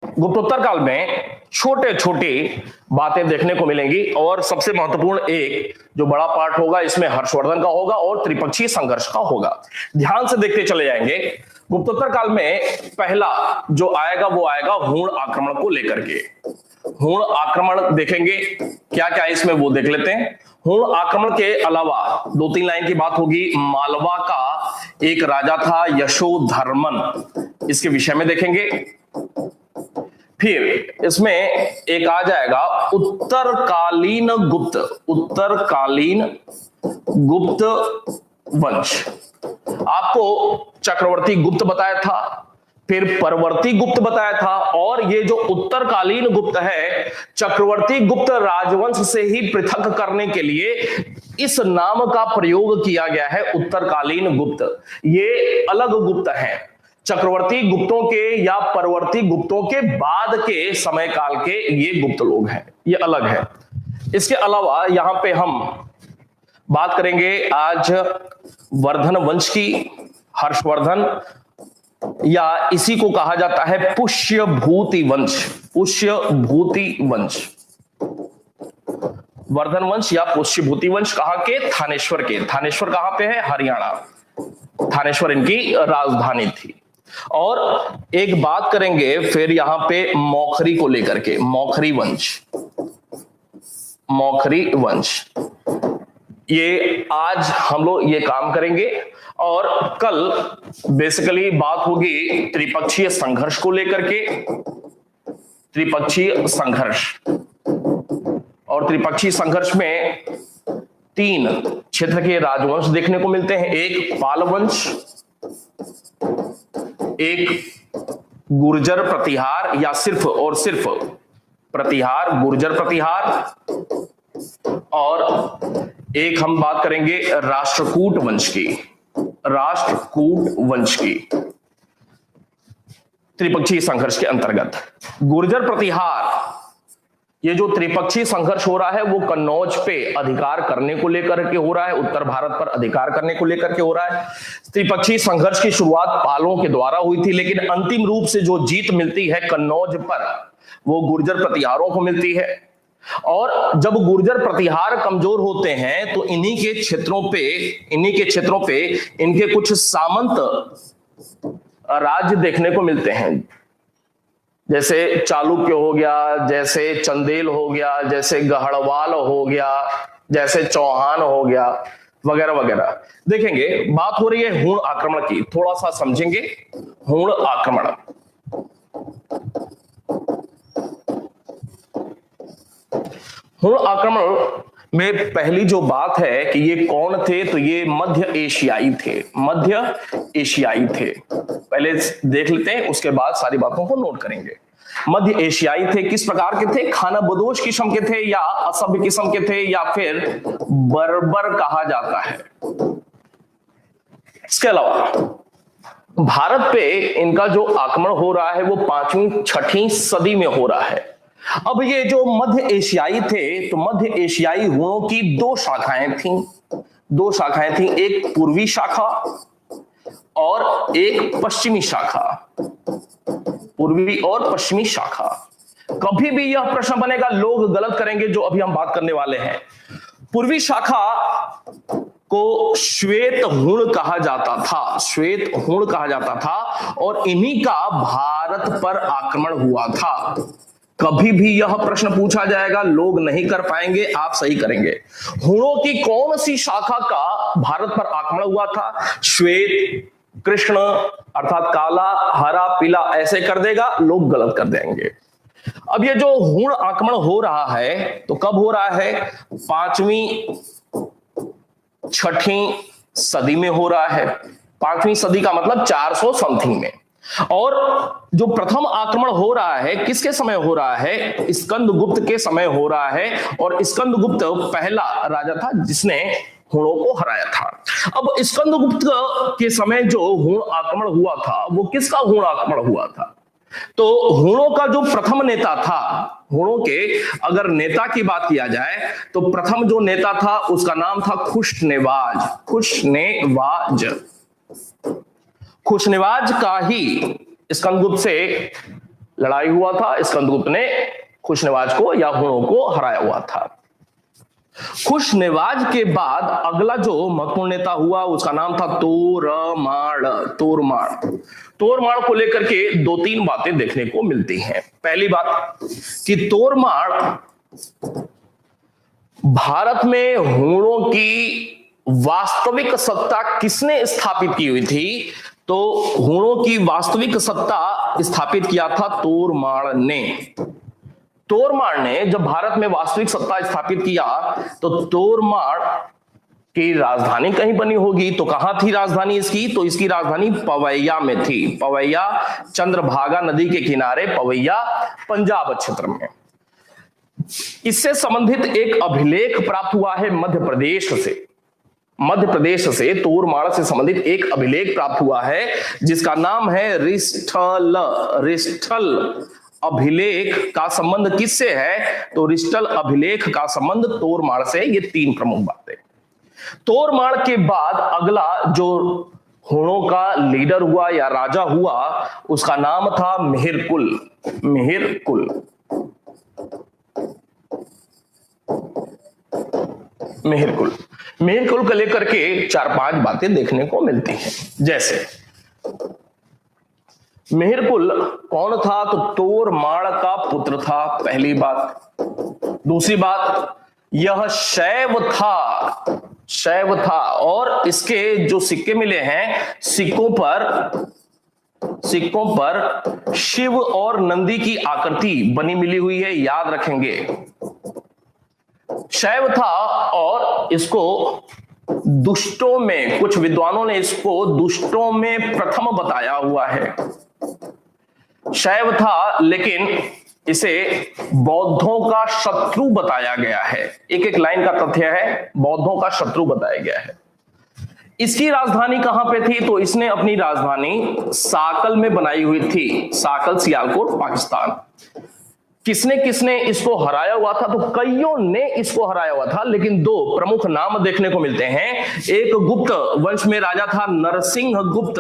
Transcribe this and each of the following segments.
गुप्तोत्तर काल में छोटे छोटे बातें देखने को मिलेंगी और सबसे महत्वपूर्ण एक जो बड़ा पार्ट होगा इसमें हर्षवर्धन का होगा और त्रिपक्षीय संघर्ष का होगा। ध्यान से देखते चले जाएंगे। गुप्तोत्तर काल में पहला जो आएगा वो आएगा हूण आक्रमण को लेकर के। हूण आक्रमण देखेंगे क्या क्या इसमें वो देख लेते हैं। हूण आक्रमण के अलावा 2-3 लाइन की बात होगी। मालवा का एक राजा था यशोधर्मन, इसके विषय में देखेंगे। फिर इसमें एक आ जाएगा उत्तरकालीन गुप्त वंश। आपको चक्रवर्ती गुप्त बताया था, फिर परवर्ती गुप्त बताया था, और ये जो उत्तरकालीन गुप्त है चक्रवर्ती गुप्त राजवंश से ही पृथक करने के लिए इस नाम का प्रयोग किया गया है, उत्तरकालीन गुप्त। ये अलग गुप्त है, चक्रवर्ती गुप्तों के या परवर्ती गुप्तों के बाद के समय काल के ये गुप्त लोग हैं, ये अलग है। इसके अलावा यहां पे हम बात करेंगे आज वर्धन वंश की, हर्षवर्धन, या इसी को कहा जाता है पुष्यभूति वंश। वर्धन वंश या पुष्यभूति वंश कहां के? थानेश्वर के। थानेश्वर कहां पे है? हरियाणा। थानेश्वर इनकी राजधानी थी। और एक बात करेंगे फिर यहां पे मौखरी को लेकर के, मौखरी वंश। ये आज हम लोग ये काम करेंगे और कल बेसिकली बात होगी त्रिपक्षीय संघर्ष को लेकर के। त्रिपक्षीय संघर्ष, और त्रिपक्षीय संघर्ष में 3 क्षेत्र के राजवंश देखने को मिलते हैं। एक पाल वंश, एक गुर्जर प्रतिहार या सिर्फ और सिर्फ प्रतिहार, गुर्जर प्रतिहार, और एक हम बात करेंगे राष्ट्रकूट वंश की त्रिपक्षीय संघर्ष के अंतर्गत। गुर्जर प्रतिहार, ये जो त्रिपक्षीय संघर्ष हो रहा है वो कन्नौज पे अधिकार करने को लेकर के हो रहा है, उत्तर भारत पर अधिकार करने को लेकर के हो रहा है। त्रिपक्षीय संघर्ष की शुरुआत पालों के द्वारा हुई थी, लेकिन अंतिम रूप से जो जीत मिलती है कन्नौज पर वो गुर्जर प्रतिहारों को मिलती है। और जब गुर्जर प्रतिहार कमजोर होते हैं तो इन्हीं के क्षेत्रों पे इनके कुछ सामंत राज्य देखने को मिलते हैं, जैसे चालुक्य हो गया, जैसे चंदेल हो गया, जैसे गढ़वाल हो गया, जैसे चौहान हो गया, वगैरह वगैरह। देखेंगे बात हो रही है हूण आक्रमण की, थोड़ा सा समझेंगे हूण आक्रमण। हूण आक्रमण में पहली जो बात है कि ये कौन थे, तो ये मध्य एशियाई थे। पहले देख लेते हैं, उसके बाद सारी बातों को नोट करेंगे। मध्य एशियाई थे। किस प्रकार के थे? खानाबदोश किस्म के थे, या असभ्य किस्म के थे, या फिर बर्बर कहा जाता है। इसके अलावा भारत पे इनका जो आक्रमण हो रहा है वो 5वीं-6वीं सदी में हो रहा है। अब ये जो मध्य एशियाई थे, तो मध्य एशियाई हूणों की 2 शाखाएं थीं। एक पूर्वी शाखा और एक पश्चिमी शाखा। पूर्वी और पश्चिमी शाखा। कभी भी यह प्रश्न बनेगा, लोग गलत करेंगे जो अभी हम बात करने वाले हैं। पूर्वी शाखा को श्वेत हूण कहा जाता था, और इन्हीं का भारत पर आक्रमण हुआ था। कभी भी यह प्रश्न पूछा जाएगा, लोग नहीं कर पाएंगे, आप सही करेंगे। हूणों की कौन सी शाखा का भारत पर आक्रमण हुआ था? श्वेत, कृष्ण अर्थात काला, हरा, पीला, ऐसे कर देगा, लोग गलत कर देंगे। अब ये जो हूण आक्रमण हो रहा है तो कब हो रहा है? 5वीं-6वीं सदी में हो रहा है। 5वीं सदी का मतलब 400 समथिंग में। और जो प्रथम आक्रमण हो रहा है किसके समय हो रहा है? स्कंदगुप्त के समय हो रहा है, और स्कंदगुप्त पहला राजा था जिसने हूणों को हराया था। अब स्कंदगुप्त के समय जो हूण आक्रमण हुआ था वो किसका हूण आक्रमण हुआ था? तो हूणों का जो प्रथम नेता था, हूणों के अगर नेता की बात किया जाए तो प्रथम जो नेता था उसका नाम था खुशनेवाज का ही स्कंदगुप्त से लड़ाई हुआ था, स्कंदगुप्त ने खुशनवाज को या हुणों को हराया हुआ था। खुशनवाज के बाद अगला जो महत्वपूर्ण नेता हुआ उसका नाम था तोरमाड़। तोरमाड़ को लेकर के दो तीन बातें देखने को मिलती हैं। पहली बात कि तोरमाड़ भारत में हुणों की वास्तविक सत्ता किसने स्थापित की हुई थी, तो हुणों की वास्तविक सत्ता स्थापित किया था तोरमाड़ ने। तोरमाड़ ने जब भारत में वास्तविक सत्ता स्थापित किया तो तोरमाड़ की राजधानी कहीं बनी होगी, तो कहां थी राजधानी इसकी, तो इसकी राजधानी पवैया में थी। पवैया चंद्रभागा नदी के किनारे, पवैया पंजाब क्षेत्र में। इससे संबंधित एक अभिलेख प्राप्त हुआ है मध्य प्रदेश से तोरमाड़ से संबंधित एक अभिलेख प्राप्त हुआ है जिसका नाम है रिष्ठल अभिलेख का संबंध किससे है, तो रिष्ठल अभिलेख का संबंध तोरमाड़ से। ये तीन प्रमुख बातें। तोरमाड़ के बाद अगला जो हुणों का लीडर हुआ या राजा हुआ उसका नाम था मिहिरकुल। मिहिरकुल को लेकर के 4-5 बातें देखने को मिलती हैं। जैसे मिहिरकुल कौन था, तो तोरमाड़ का पुत्र था, पहली बात। दूसरी बात, यह शैव था और इसके जो सिक्के मिले हैं, सिक्कों पर शिव और नंदी की आकृति बनी मिली हुई है, याद रखेंगे। शैव था और इसको दुष्टों में, कुछ विद्वानों ने इसको दुष्टों में प्रथम बताया हुआ है। शैव था लेकिन इसे बौद्धों का शत्रु बताया गया है। एक एक लाइन का तथ्य है, बौद्धों का शत्रु बताया गया है। इसकी राजधानी कहां पे थी, तो इसने अपनी राजधानी साकल में बनाई हुई थी। साकल सियालकोट पाकिस्तान। किसने किसने इसको हराया हुआ था, तो कईयों ने इसको हराया हुआ था, लेकिन दो प्रमुख नाम देखने को मिलते हैं। एक गुप्त वंश में राजा था नरसिंह गुप्त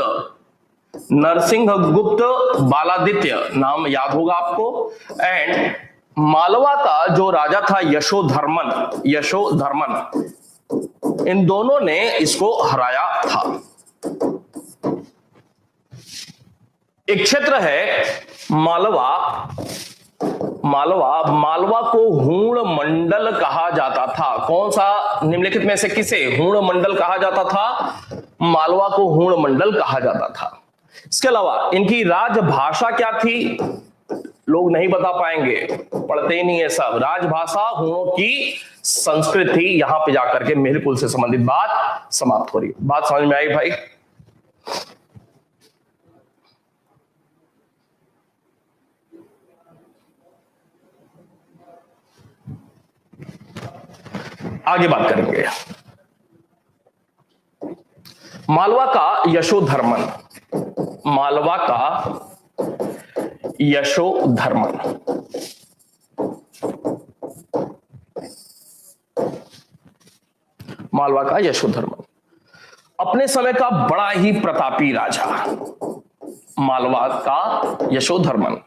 बालादित्य, नाम याद होगा आपको। एंड मालवा का जो राजा था यशोधर्मन, इन दोनों ने इसको हराया था। एक क्षेत्र है मालवा को हूण मंडल कहा जाता था। कौन सा निम्नलिखित में से किसे हूण मंडल कहा जाता था, मालवा को हूण मंडल कहा जाता था। इसके अलावा इनकी राजभाषा क्या थी, लोग नहीं बता पाएंगे, पढ़ते ही नहीं है सब। राजभाषा हुणों की संस्कृत थी। यहां पे जाकर के मिहिरकुल से संबंधित बात समाप्त हो रही है। बात समझ में आई भाई? आगे बात करेंगे मालवा का यशोधर्मन। मालवा का यशोधर्मन अपने समय का बड़ा ही प्रतापी राजा। मालवा का यशोधर्मन,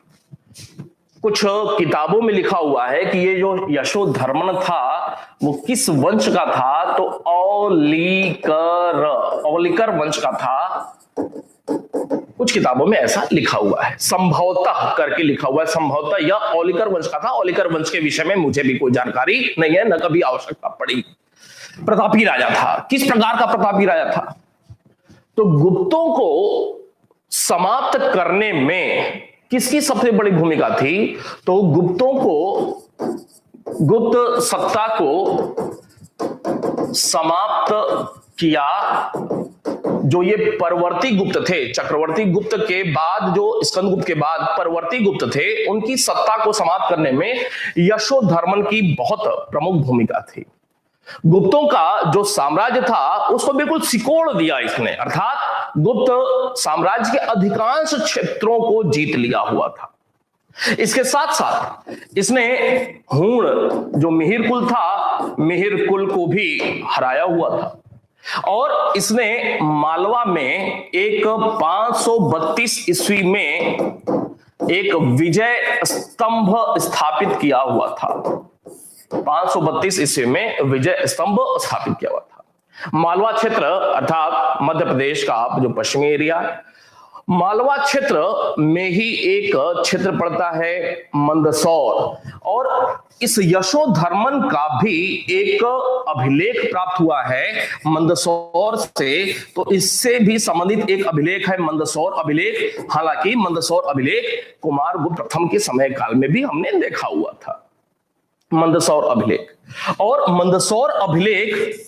कुछ किताबों में लिखा हुआ है कि ये जो यशोधर्मन था वो किस वंश का था, तो औलिकर वंश का था। कुछ किताबों में ऐसा लिखा हुआ है, संभवतः करके लिखा हुआ है, संभवतः यह औलिकर वंश का था। औलिकर वंश के विषय में मुझे भी कोई जानकारी नहीं है, न कभी आवश्यकता पड़ी। प्रतापी राजा था। किस प्रकार का प्रतापी राजा था, तो गुप्तों को समाप्त करने में किसकी सबसे बड़ी भूमिका थी, तो गुप्त सत्ता को समाप्त किया। जो ये परवर्ती गुप्त थे, चक्रवर्ती गुप्त के बाद, जो स्कंदगुप्त के बाद परवर्ती गुप्त थे, उनकी सत्ता को समाप्त करने में यशोधर्मन की बहुत प्रमुख भूमिका थी। गुप्तों का जो साम्राज्य था उसको बिल्कुल सिकोड़ दिया इसने, अर्थात गुप्त साम्राज्य के अधिकांश क्षेत्रों को जीत लिया हुआ था। इसके साथ साथ इसने हूण जो मिहिरकुल था, मिहिरकुल को भी हराया हुआ था। और इसने मालवा में एक 532 ईस्वी में एक विजय स्तंभ स्थापित किया हुआ था। 532 ईस्वी में विजय स्तंभ स्थापित किया हुआ था। मालवा क्षेत्र अर्थात मध्य प्रदेश का जो पश्चिमी एरिया, मालवा क्षेत्र में ही एक क्षेत्र पड़ता है मंदसौर, और इस यशोधर्मन का भी एक अभिलेख प्राप्त हुआ है मंदसौर से। तो इससे भी संबंधित एक अभिलेख है मंदसौर अभिलेख। हालांकि मंदसौर अभिलेख कुमारगुप्त प्रथम के समय काल में भी हमने देखा हुआ था, मंदसौर अभिलेख। और मंदसौर अभिलेख,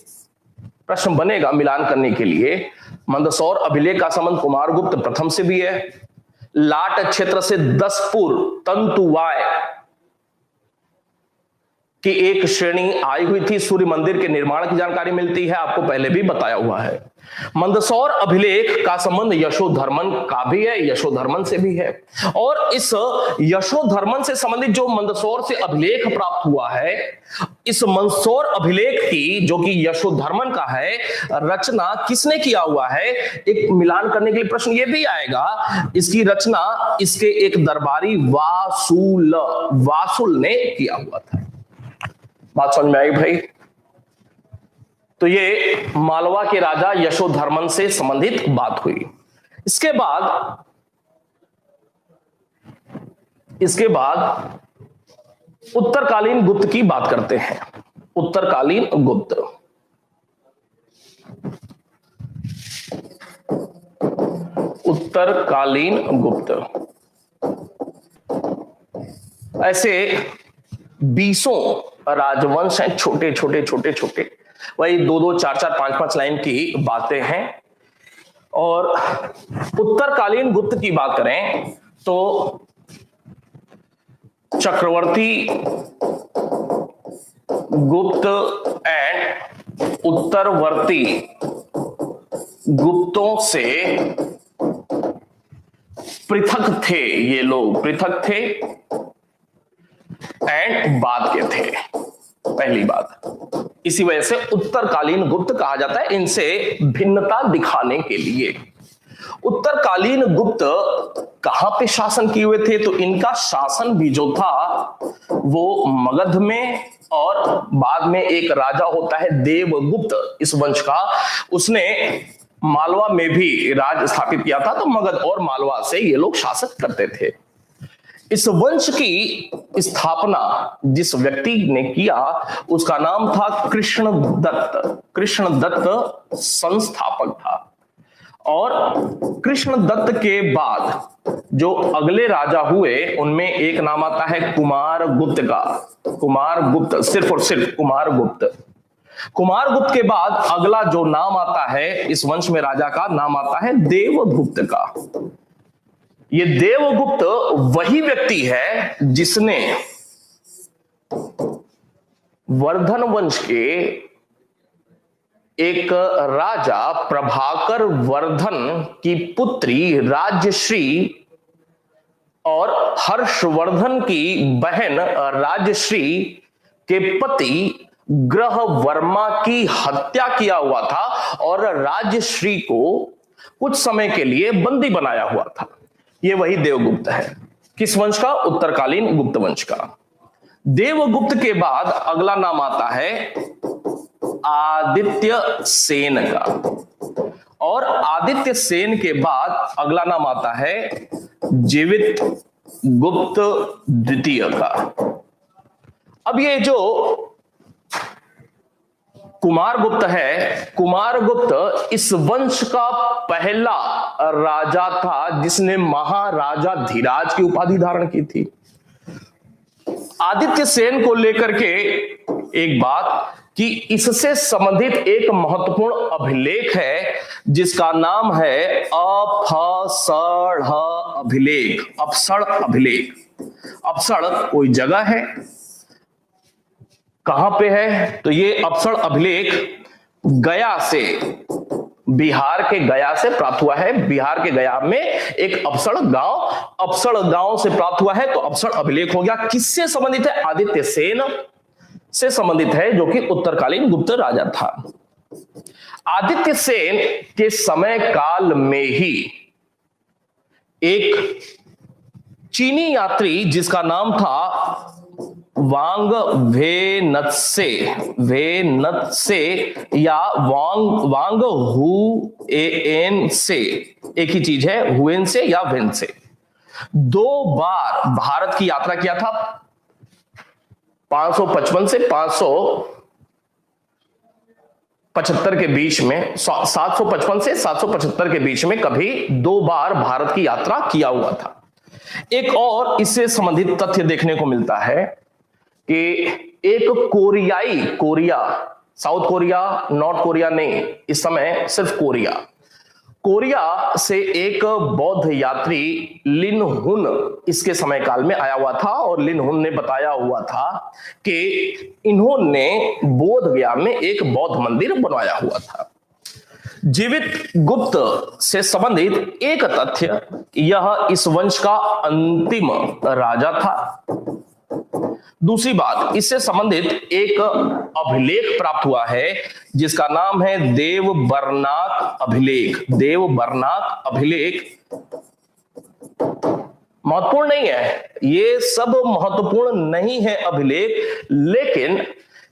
प्रश्न बनेगा मिलान करने के लिए, मंदसौर अभिलेख का संबंध कुमारगुप्त प्रथम से भी है। लाट क्षेत्र से दसपुर तंतुवाय की एक श्रेणी आई हुई थी। सूर्य मंदिर के निर्माण की जानकारी मिलती है, आपको पहले भी बताया हुआ है। मंदसौर अभिलेख का संबंध यशोधर्मन का भी है, यशोधर्मन से भी है। और इस यशोधर्मन से संबंधित जो मंदसौर से अभिलेख प्राप्त हुआ है, इस मंदसौर अभिलेख की जो कि यशोधर्मन का है, रचना किसने किया हुआ है? एक मिलान करने के लिए प्रश्न ये भी आएगा, इसकी रचना इसके एक दरबारी वासुल ने किया हुआ था। बात समझ में आई भाई? तो ये मालवा के राजा यशोधर्मन से संबंधित बात हुई। इसके बाद उत्तरकालीन गुप्त की बात करते हैं। उत्तरकालीन गुप्त, उत्तरकालीन गुप्त ऐसे 20 राजवंश हैं, छोटे छोटे, वही 2-2, 4-4, 5-5 लाइन की बातें हैं। और उत्तरकालीन गुप्त की बात करें तो चक्रवर्ती गुप्त एंड उत्तरवर्ती गुप्तों से पृथक थे, ये लोग पृथक थे एंड बाद के थे, पहली बात। इसी वजह से उत्तरकालीन गुप्त कहा जाता है, इनसे भिन्नता दिखाने के लिए। उत्तरकालीन गुप्त कहां पे शासन किए हुए थे? तो इनका शासन भी जो था वो मगध में, और बाद में एक राजा होता है देवगुप्त इस वंश का, उसने मालवा में भी राज स्थापित किया था। तो मगध और मालवा से ये लोग शासन करते थे। इस वंश की स्थापना जिस व्यक्ति ने किया उसका नाम था कृष्णदत्त। कृष्णदत्त संस्थापक था। और कृष्णदत्त के बाद जो अगले राजा हुए उनमें एक नाम आता है कुमारगुप्त का। कुमारगुप्त, सिर्फ और सिर्फ कुमारगुप्त। कुमारगुप्त के बाद अगला जो नाम आता है इस वंश में राजा का नाम आता है देवगुप्त का। ये देवगुप्त वही व्यक्ति है जिसने वर्धन वंश के एक राजा प्रभाकर वर्धन की पुत्री राजश्री और हर्षवर्धन की बहन राजश्री के पति ग्रह वर्मा की हत्या किया हुआ था, और राजश्री को कुछ समय के लिए बंदी बनाया हुआ था। ये वही देवगुप्त है। किस वंश का? उत्तरकालीन गुप्त वंश का। देवगुप्त के बाद अगला नाम आता है आदित्य सेन का, और आदित्य सेन के बाद अगला नाम आता है जीवित गुप्त द्वितीय का। अब ये जो कुमारगुप्त है, कुमारगुप्त इस वंश का पहला राजा था जिसने महाराजा धीराज की उपाधि धारण की थी। आदित्य सेन को लेकर के एक बात कि इससे संबंधित एक महत्वपूर्ण अभिलेख है जिसका नाम है अफसढ़ अभिलेख। अफसढ़ अभिलेख। अफसढ़ कोई जगह है, कहां पे है? तो ये अफसढ़ अभिलेख गया से, बिहार के गया से प्राप्त हुआ है। बिहार के गया में एक अफसढ़ गांव से प्राप्त हुआ है। तो अफसढ़ अभिलेख हो गया। किससे संबंधित है? आदित्य सेन से संबंधित है जो कि उत्तरकालीन गुप्त राजा था। आदित्य सेन के समय काल में ही एक चीनी यात्री जिसका नाम था वांग वेनत्से या वांग हु एन से, एक ही चीज है, हुएन से या वेन से, 2 बार भारत की यात्रा किया था। 555 से 575 के बीच में, 755 से 775 के बीच में कभी 2 बार भारत की यात्रा किया हुआ था। एक और इससे संबंधित तथ्य देखने को मिलता है कि एक Korea, south Korea, north Korea नहीं, इस समय सिर्फ कोरिया से एक बौद्ध यात्री लिन हुन इसके समय काल में आया हुआ था, और लिन हुन ने बताया हुआ था कि इन्होंने बोध गया में एक बौद्ध मंदिर बनवाया हुआ था। जीवित गुप्त से संबंधित एक तथ्य, यह इस वंश का अंतिम राजा था। दूसरी बात, इससे संबंधित एक अभिलेख प्राप्त हुआ है जिसका नाम है देवबर्नाक अभिलेख। महत्वपूर्ण नहीं है, ये सब महत्वपूर्ण नहीं है अभिलेख, लेकिन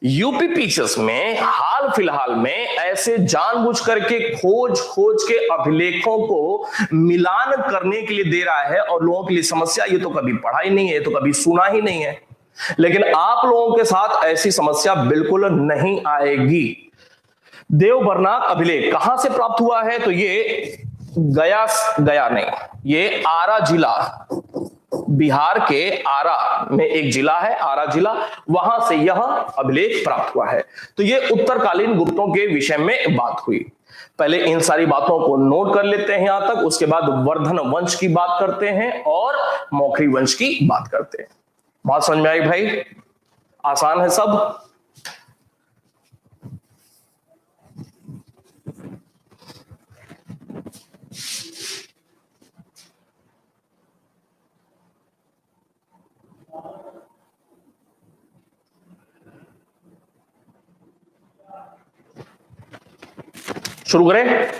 यूपी पीसीएस में हाल फिलहाल में ऐसे जानबूझ करके खोज के अभिलेखों को मिलान करने के लिए दे रहा है, और लोगों के लिए समस्या, ये तो कभी पढ़ा ही नहीं है, तो कभी सुना ही नहीं है। लेकिन आप लोगों के साथ ऐसी समस्या बिल्कुल नहीं आएगी। देवबर्नाक अभिलेख कहां से प्राप्त हुआ है? तो ये गया नहीं, ये आरा जिला, बिहार के आरा में एक जिला है, आरा जिला, वहां से यह अभिलेख प्राप्त हुआ है। तो ये उत्तरकालीन गुप्तों के विषय में बात हुई। पहले इन सारी बातों को नोट कर लेते हैं यहां तक, उसके बाद वर्धन वंश की बात करते हैं और मौखरी वंश की बात करते हैं। बात समझ में आई भाई? आसान है सब? शुरू करें?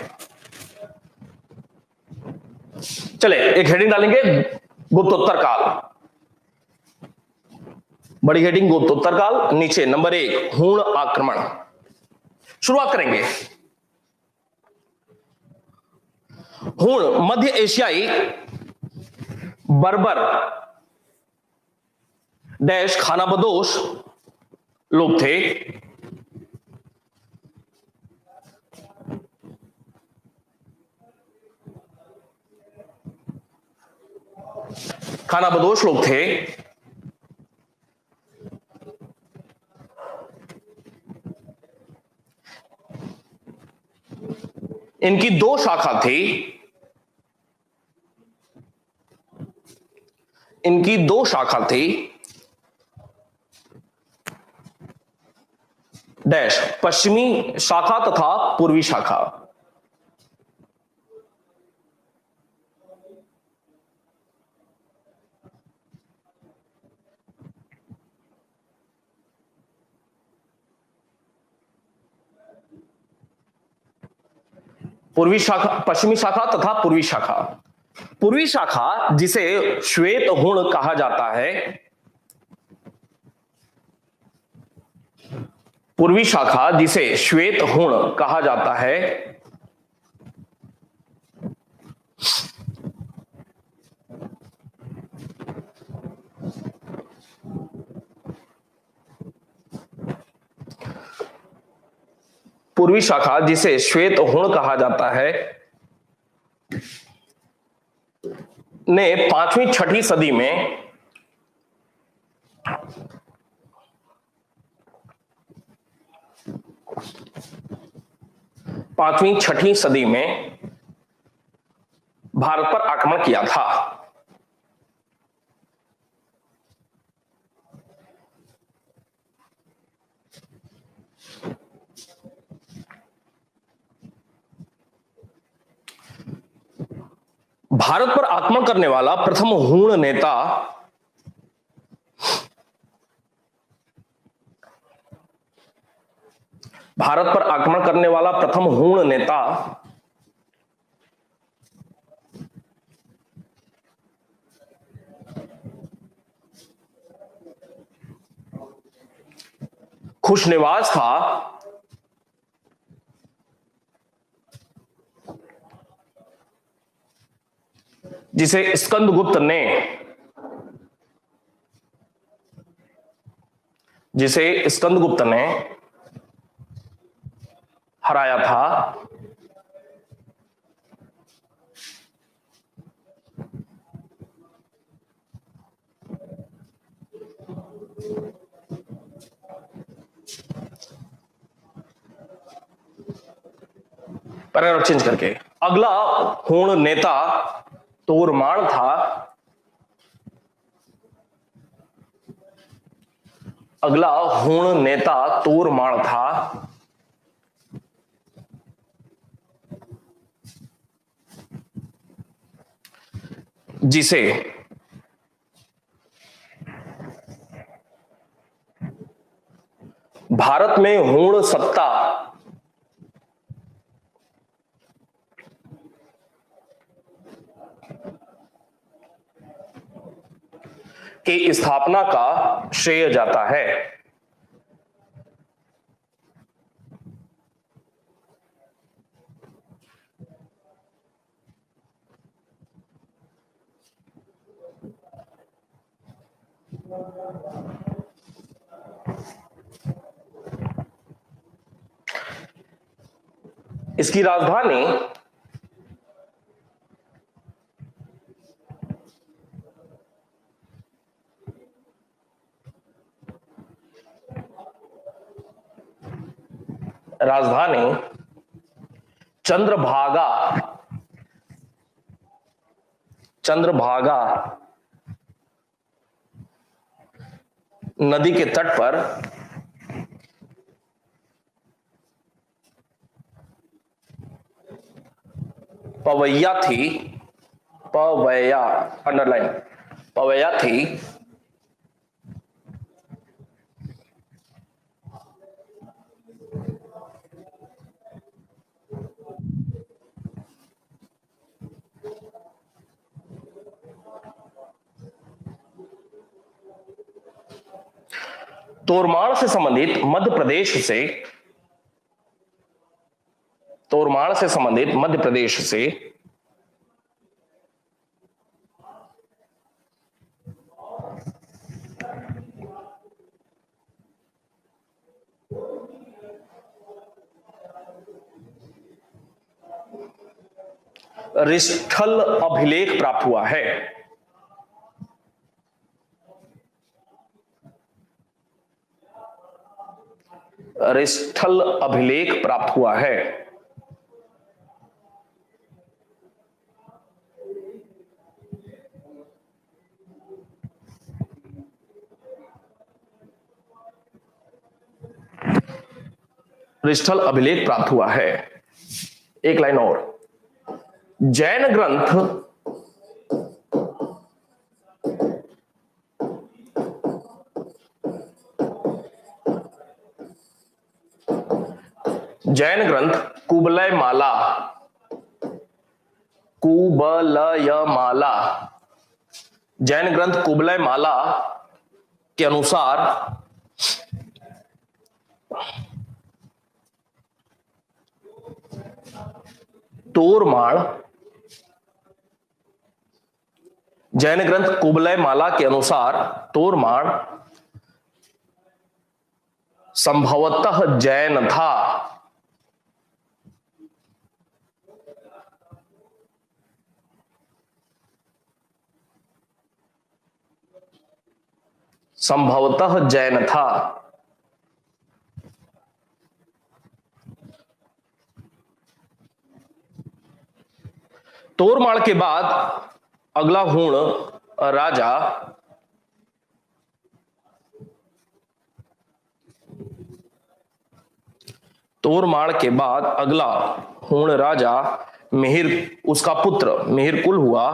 चले, एक हेडिंग डालेंगे, गुप्तोत्तर काल। बड़ी हेडिंग गुप्तोत्तर काल, नीचे नंबर 1 हूण आक्रमण। शुरुआत करेंगे। हूण मध्य एशियाई बर्बर डैश खानाबदोश लोग थे। खानाबदोश लोग थे। इनकी 2 शाखा थी। इनकी 2 शाखा थी, डैश पश्चिमी शाखा तथा पूर्वी शाखा। पूर्वी शाखा, पश्चिमी शाखा तथा पूर्वी शाखा। पूर्वी शाखा जिसे श्वेत हूण कहा जाता है, पूर्वी शाखा जिसे श्वेत हूण कहा जाता है, पूर्वी शाखा जिसे श्वेत हूण कहा जाता है ने 5वीं-6वीं सदी में भारत पर आक्रमण किया था। भारत पर आक्रमण करने वाला प्रथम हूण नेता खुशनिवाज था, जिसे स्कंदगुप्त ने हराया था। पैराग्राफ चेंज करके, अगला हूण नेता तोरमाण था। अगला हूण नेता तोरमाण था, जिसे भारत में हूण सत्ता की स्थापना का श्रेय जाता है। इसकी राजधानी चंद्रभागा नदी के तट पर पवैया थी। पवैया, अंडरलाइन, पवैया थी। तोरमाण से संबंधित मध्य प्रदेश से रिष्ठल अभिलेख प्राप्त हुआ है। रिष्ठल अभिलेख प्राप्त हुआ है। रिष्ठल अभिलेख प्राप्त हुआ है। एक लाइन और, जैन ग्रंथ कुबलयमाला जैन ग्रंथ कुबलयमाला के अनुसार तोरमाण संभवतः जैन था। तोरमाण के बाद अगला हूण राजा उसका पुत्र मिहिरकुल हुआ।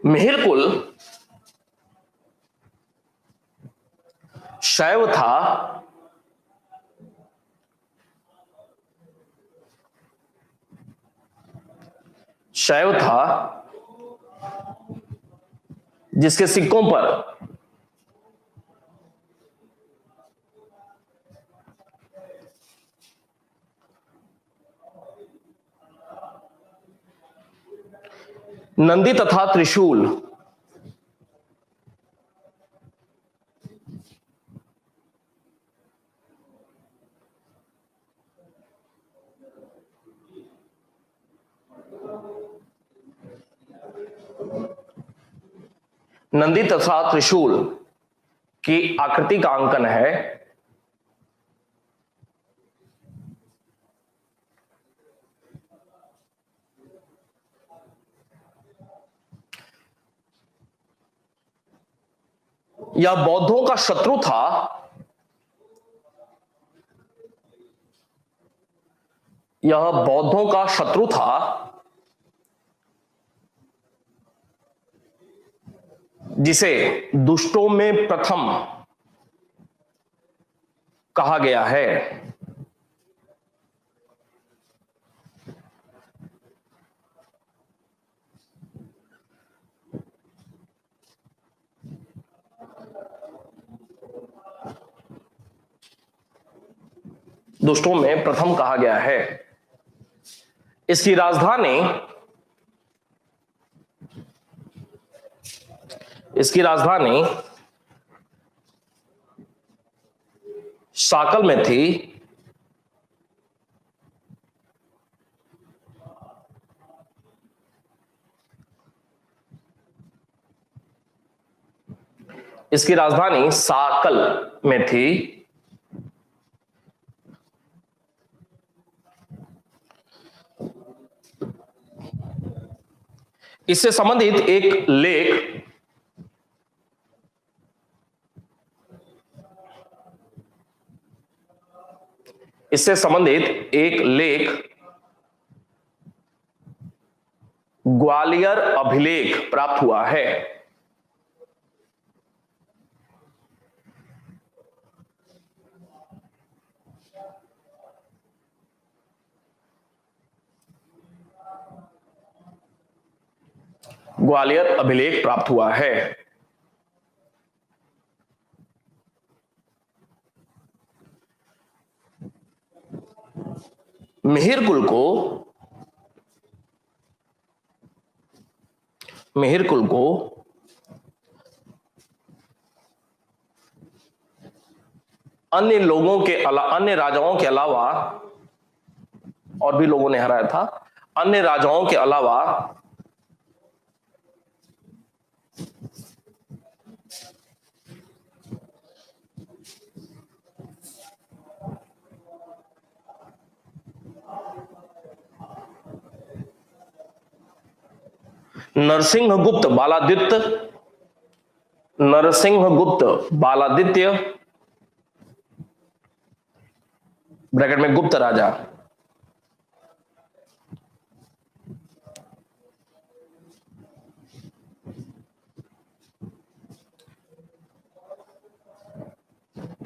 मिहिर कुल शैव था, शैव था जिसके सिक्कों पर नंदी तथा त्रिशूल नंदी तथा त्रिशूल की आकृति का अंकन है। यह बौद्धों का शत्रु था, यह बौद्धों का शत्रु था जिसे दुष्टों में प्रथम कहा गया है। दुष्टों में प्रथम कहा गया है। इसकी राजधानी साकल में थी। इसकी राजधानी साकल में थी। इससे संबंधित एक लेख ग्वालियर अभिलेख प्राप्त हुआ है। ग्वालियर अभिलेख प्राप्त हुआ है। मिहिर कुल को अन्य राजाओं के अलावा और भी लोगों ने हराया था। अन्य राजाओं के अलावा नरसिंहगुप्त बालादित्य ब्रैकेट में गुप्त राजा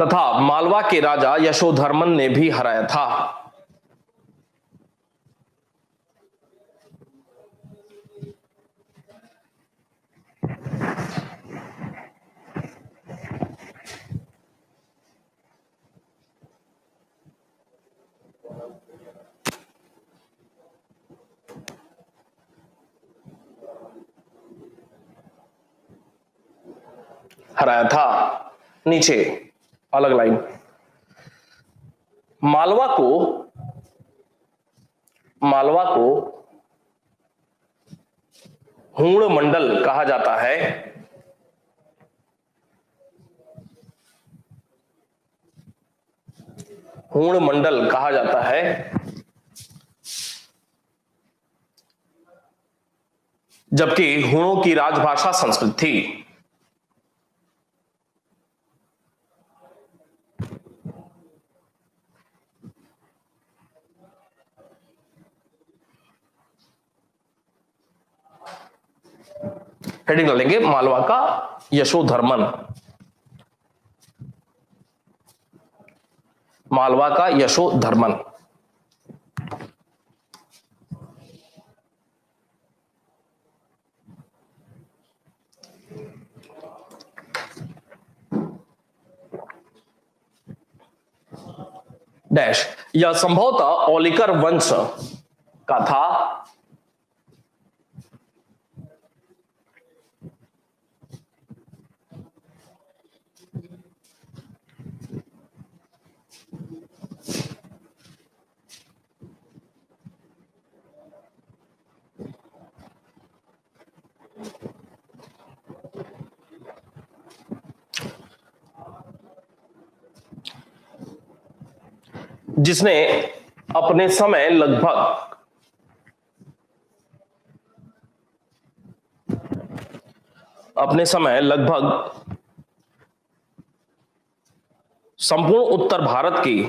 तथा मालवा के राजा यशोधर्मन ने भी हराया था। नीचे अलग लाइन। मालवा को हूण मंडल कहा जाता है। हूण मंडल कहा जाता है जबकि हूणों की राजभाषा संस्कृत थी। हेडिंग डालेंगे मालवा का यशोधर्मन, मालवा का यशोधर्मन। डैश, यह संभवतः ओलिकर वंश का था। जिसने अपने समय लगभग संपूर्ण उत्तर भारत की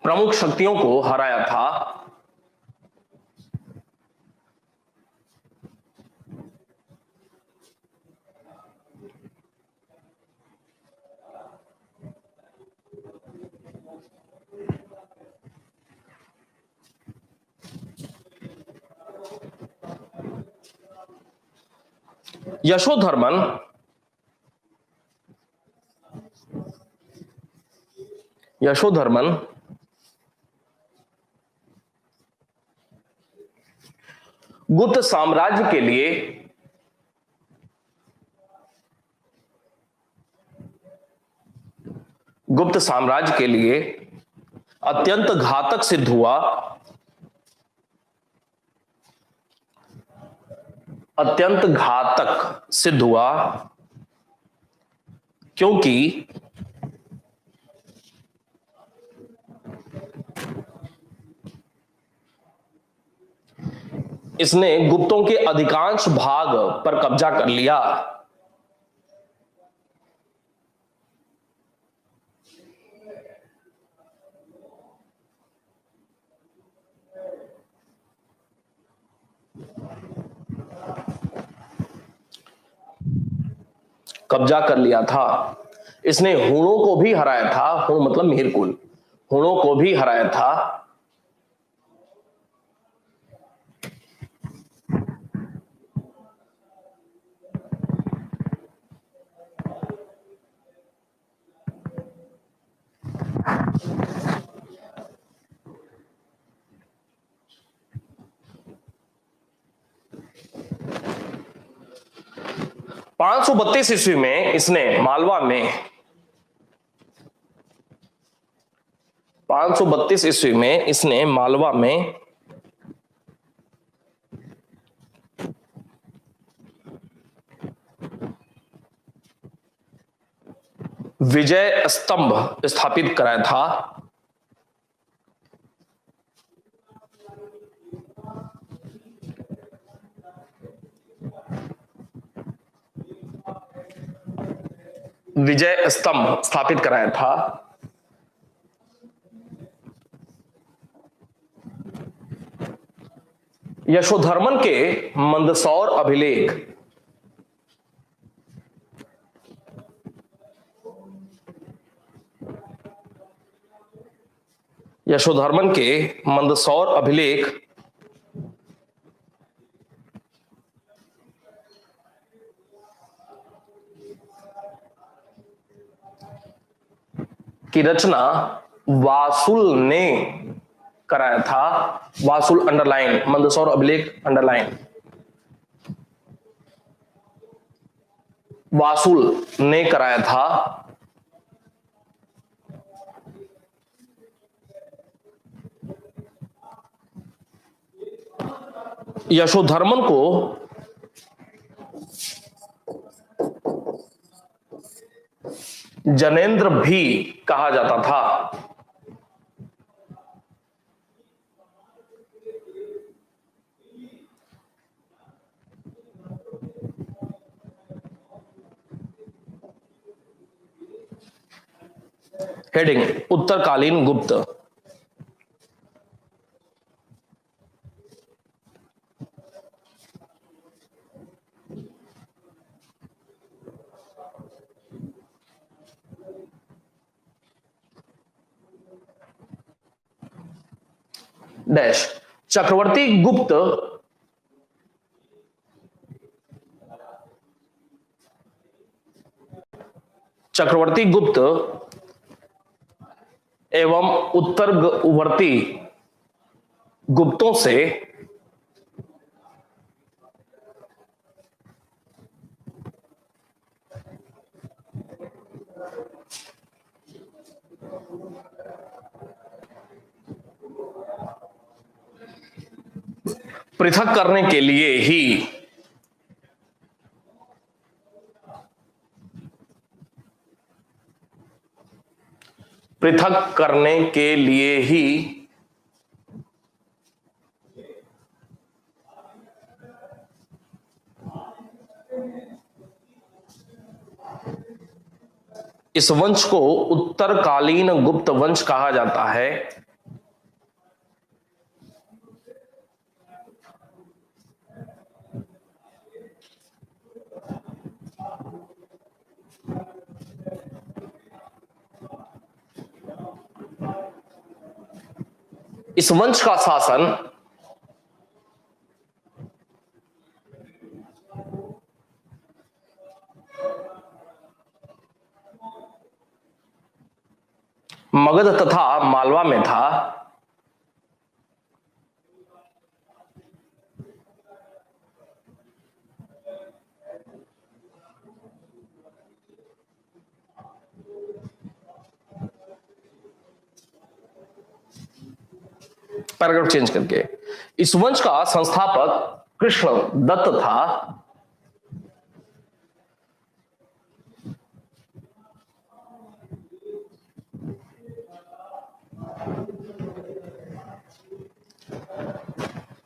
प्रमुख शक्तियों को हराया था। यशोधर्मन गुप्त साम्राज्य के लिए अत्यंत घातक सिद्ध हुआ, क्योंकि इसने गुप्तों के अधिकांश भाग पर कब्जा कर लिया। था। इसने हूणों को भी हराया था। हूण मतलब मिहिरकुल, हूणों को भी हराया था। ईस्वी में इसने मालवा में 532 ईस्वी में इसने मालवा में विजय स्तंभ स्थापित कराया था। विजय स्तंभ स्थापित कराया था। यशोधर्मन के मंदसौर अभिलेख की रचना वासुल ने कराया था। वासुल अंडरलाइन, मंदसौर अभिलेख अंडरलाइन, वासुल ने कराया था। यशोधर्मन को जनेंद्र भी कहा जाता था। हेडिंग उत्तरकालीन गुप्त। डैश चक्रवर्ती गुप्त एवं उत्तरवर्ती गुप्तों से पृथक करने के लिए ही इस वंश को उत्तरकालीन गुप्त वंश कहा जाता है। इस वंश का शासन मगध तथा मालवा में था। पैराग्राफ चेंज करके, इस वंश का संस्थापक कृष्ण दत्त था।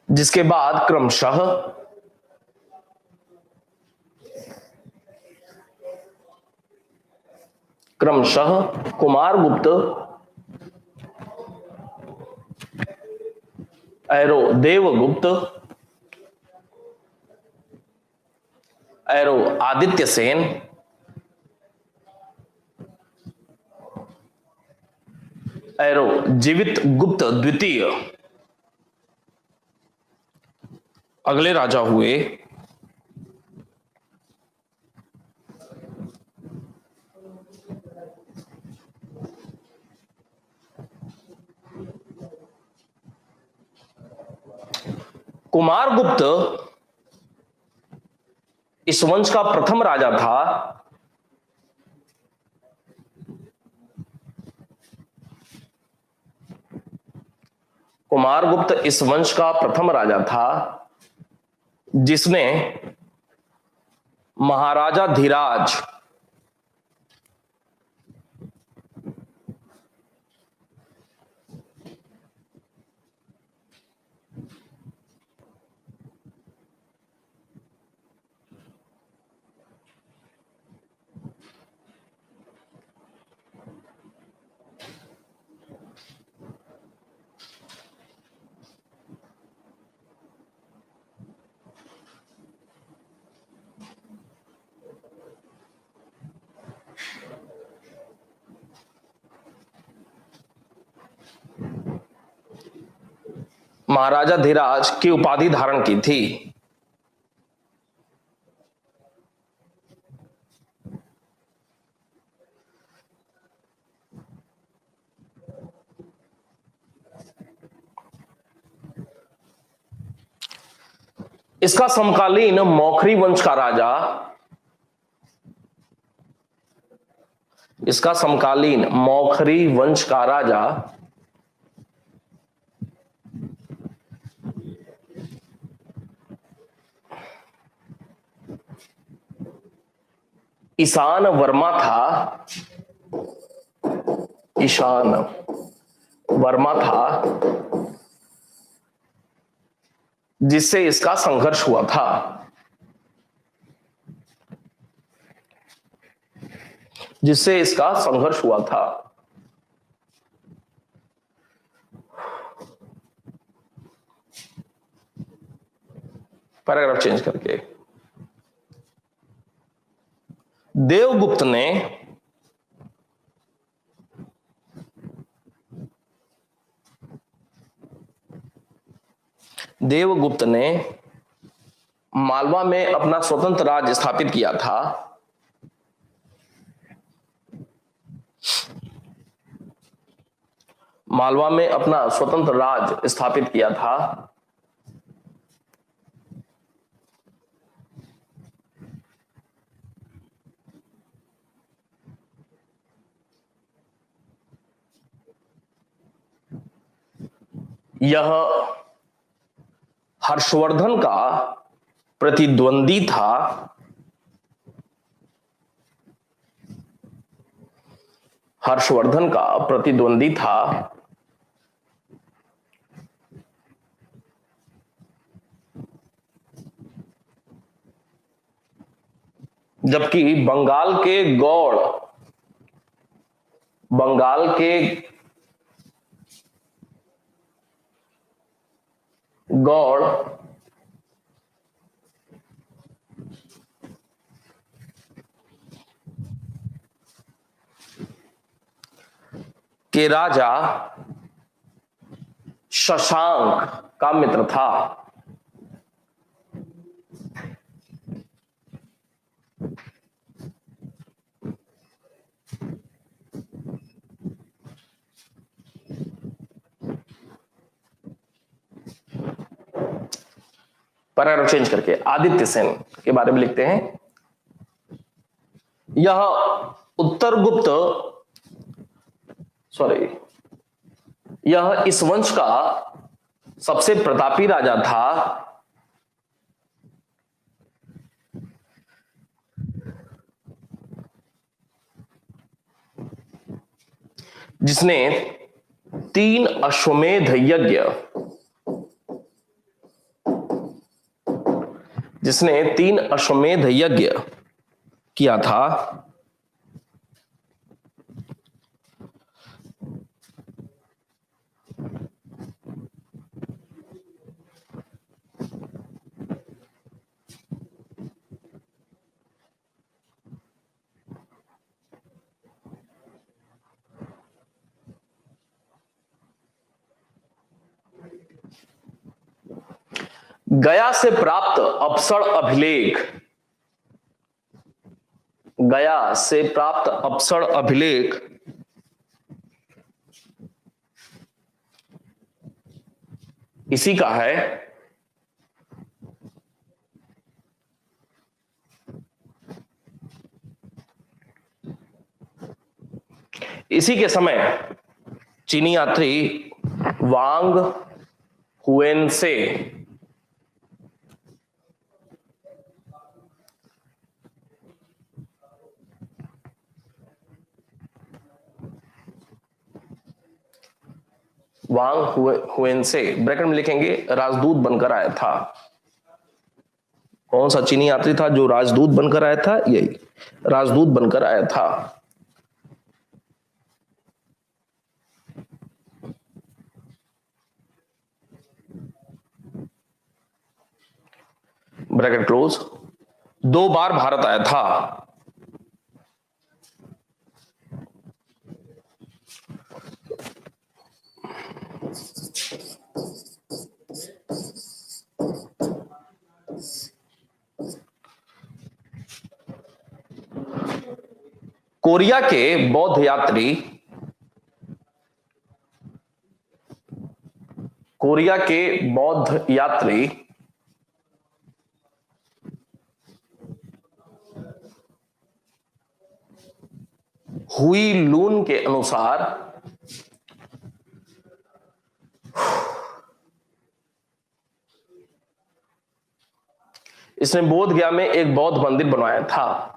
जिसके बाद क्रमशः Kumaragupta, arrow Devagupta, arrow Aditya Sen, arrow जीवित गुप्त द्वितीय अगले राजा हुए। कुमारगुप्त इस वंश का प्रथम राजा था। कुमारगुप्त इस वंश का प्रथम राजा था जिसने महाराजा धीराज महाराजा धीराज की उपाधि धारण की थी। इसका समकालीन मौखरी वंश का राजा, इसका समकालीन मौखरी वंश का राजा ईशान वर्मा था। ईशान वर्मा था जिससे इसका संघर्ष हुआ था। जिससे इसका संघर्ष हुआ था। पैराग्राफ चेंज करके, देवगुप्त ने मालवा में अपना स्वतंत्र राज्य स्थापित किया था। मालवा में अपना स्वतंत्र राज्य स्थापित किया था। यह हर्षवर्धन का प्रतिद्वंदी था। हर्षवर्धन का प्रतिद्वंदी था। जबकि बंगाल के गौड़ के राजा शशांक का मित्र था। पैराग्राफ चेंज करके आदित्य सेन के बारे में लिखते हैं। यह यह इस वंश का सबसे प्रतापी राजा था। जिसने 3 अश्वमेध यज्ञ किया था। गया से प्राप्त अपसड़ अभिलेख इसी का है। इसी के समय चीनी यात्री वांग हुएनसे ब्रैकेट में लिखेंगे राजदूत बनकर आया था। कौन सा चीनी यात्री था जो राजदूत बनकर आया था? यही राजदूत बनकर आया था। Bracket close. 2 बार भारत आया था। कोरिया के बौद्ध यात्री हुई लून के अनुसार इसने बोध गया में एक बौद्ध मंदिर बनवाया था।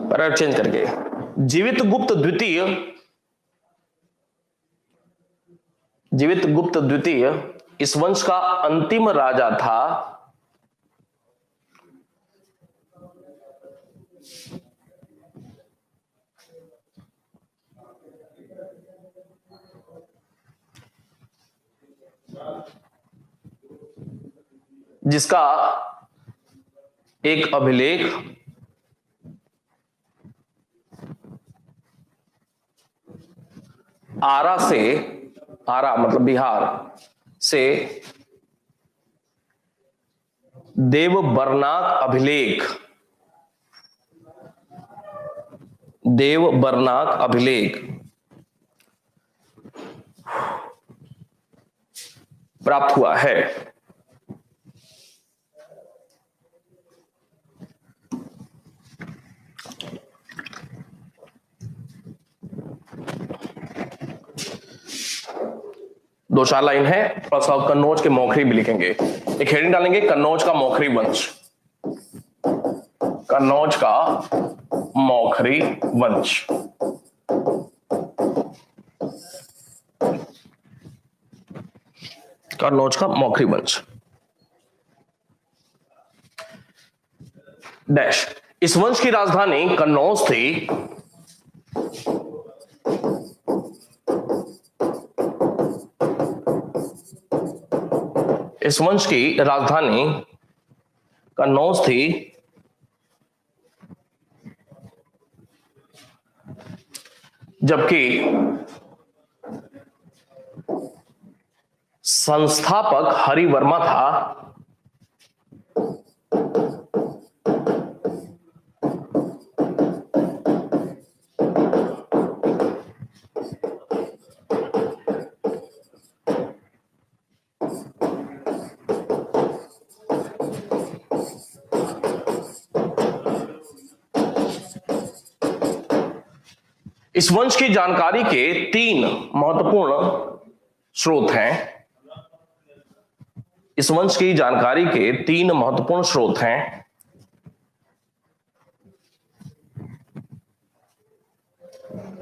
पैराग्राफ चेंज करके जीवित गुप्त द्वितीय इस वंश का अंतिम राजा था जिसका एक अभिलेख आरा से, आरा मतलब बिहार से, देवबरनाक अभिलेख, देवबरनाक अभिलेख प्राप्त हुआ है। दो चार लाइन है, प्लस कन्नौज के मौखरी भी लिखेंगे। एक हेडिंग डालेंगे, कन्नौज का मौखरी वंश, कन्नौज का मौखरी वंश। कन्नौज का मौखरी वंश डैश। इस वंश की राजधानी कन्नौज थी। इस वंश की राजधानी कन्नौज थी, जबकि संस्थापक हरिवर्मा था। इस वंश की जानकारी के तीन महत्वपूर्ण स्रोत हैं। इस वंश की जानकारी के तीन महत्वपूर्ण स्रोत हैं।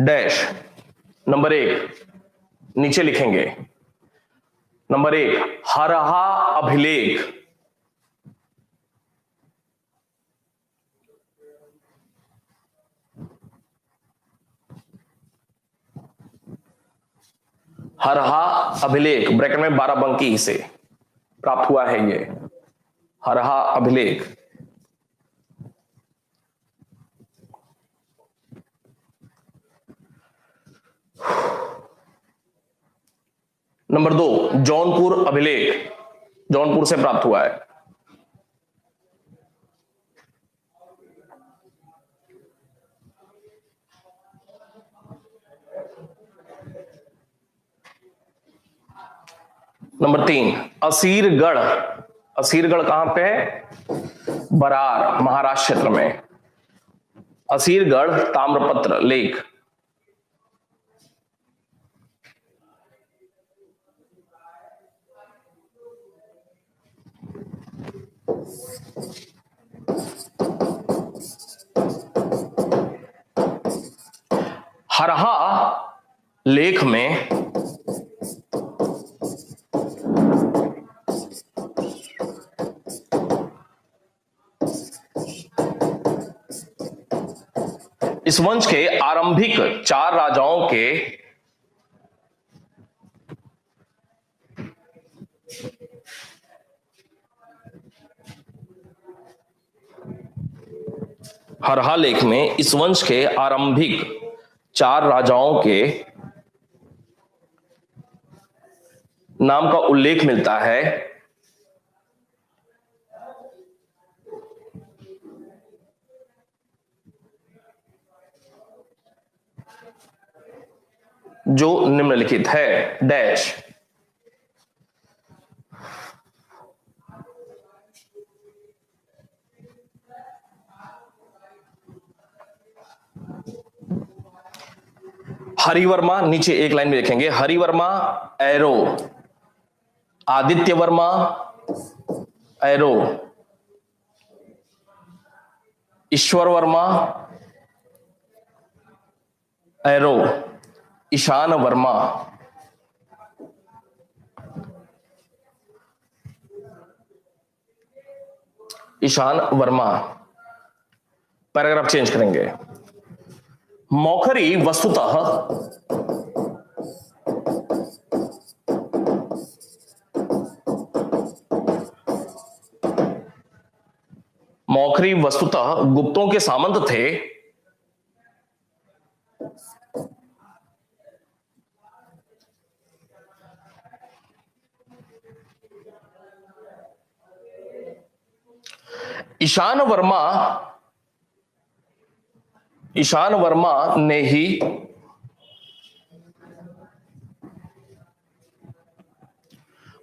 डैश। नंबर एक नीचे लिखेंगे। नंबर एक, हरहा अभिलेख। हरहा अभिलेख ब्रैकेट में 12 बंकी से प्राप्त हुआ है। ये हरहा अभिलेख। नंबर दो, जौनपुर अभिलेख, जौनपुर से प्राप्त हुआ है। नंबर तीन, असीरगढ़। असीरगढ़ कहां पे है? बरार, महाराष्ट्र क्षेत्र में। असीरगढ़ ताम्रपत्र लेख। हरहा लेख में इस वंश के आरंभिक चार राजाओं के हरहा लेख में इस वंश के आरंभिक चार राजाओं के नाम का उल्लेख मिलता है। जो निम्नलिखित है। डैश। हरिवर्मा, नीचे एक लाइन में लिखेंगे, Harivarma arrow, Aditya Varma arrow, Ishwar Varma arrow, Ishan Varma. Ishan Varma. Paragraph change करेंगे। मौखरी वस्तुतः गुप्तों के सामंत थे। ईशान वर्मा ने ही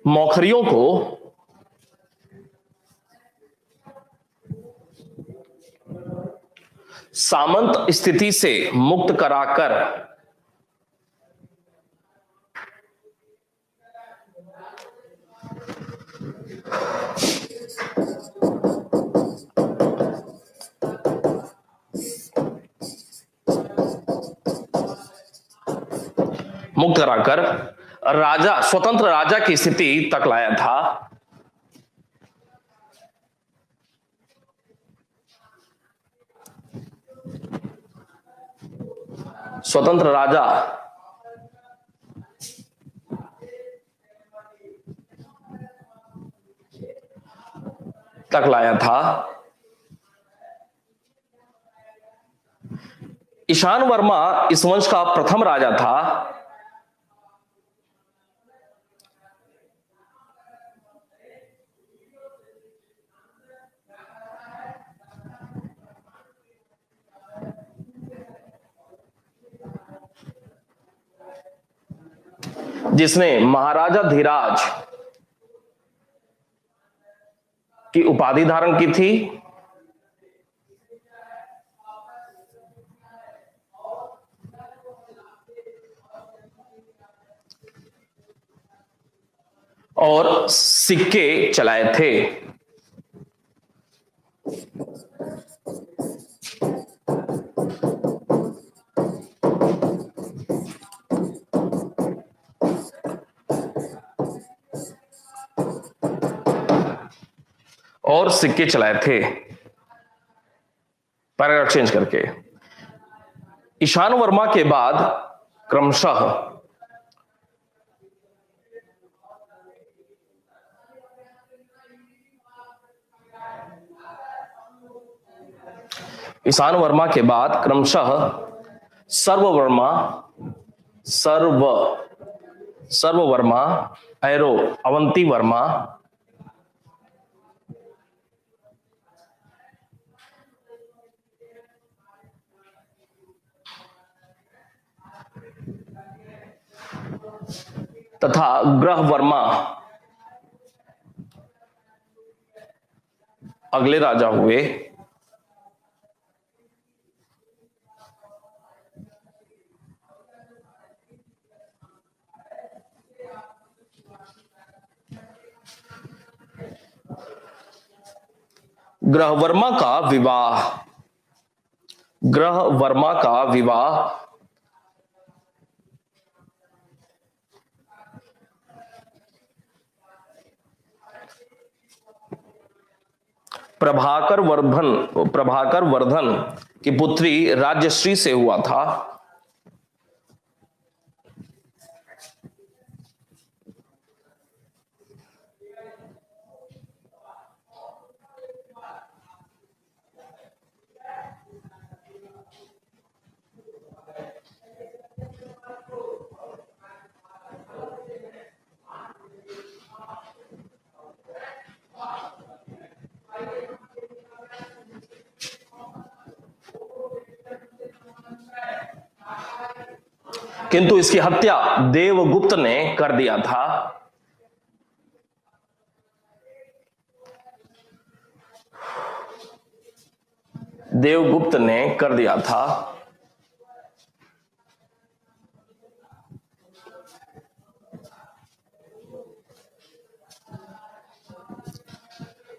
मौखरियों को सामंत स्थिति से मुक्त कराकर स्वतंत्र राजा की स्थिति तक लाया था। स्वतंत्र राजा तक लाया था। ईशान वर्मा इस वंश का प्रथम राजा था। जिसने महाराजा धीराज की उपाधि धारण की थी। और सिक्के चलाए थे। पैराग्राफ चेंज करके। ईशान वर्मा के बाद क्रमशः सर्व वर्मा, एरो अवंती वर्मा, तथा ग्रह वर्मा अगले राजा हुए। ग्रह वर्मा का विवाह प्रभाकर वर्धन की पुत्री राज्यश्री से हुआ था। किंतु इसकी हत्या देवगुप्त ने कर दिया था।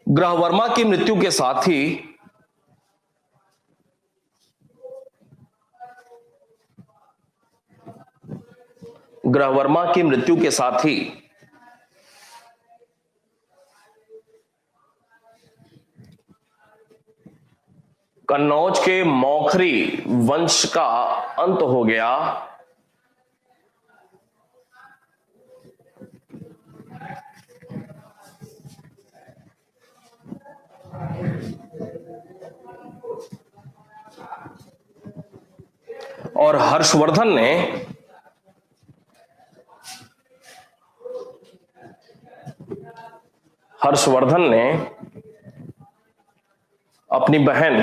ग्रहवर्मा की मृत्यु के साथ ही कन्नौज के मौखरी वंश का अंत हो गया। और हर्षवर्धन ने अपनी बहन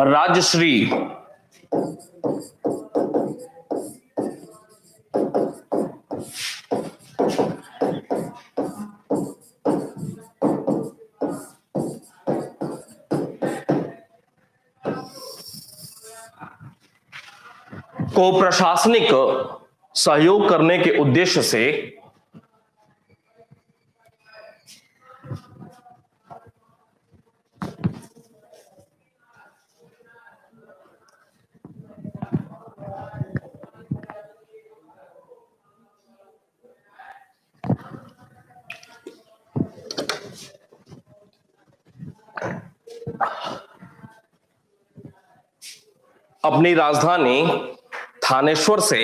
राजश्री को प्रशासनिक सहयोग करने के उद्देश्य से अपनी राजधानी थानेश्वर से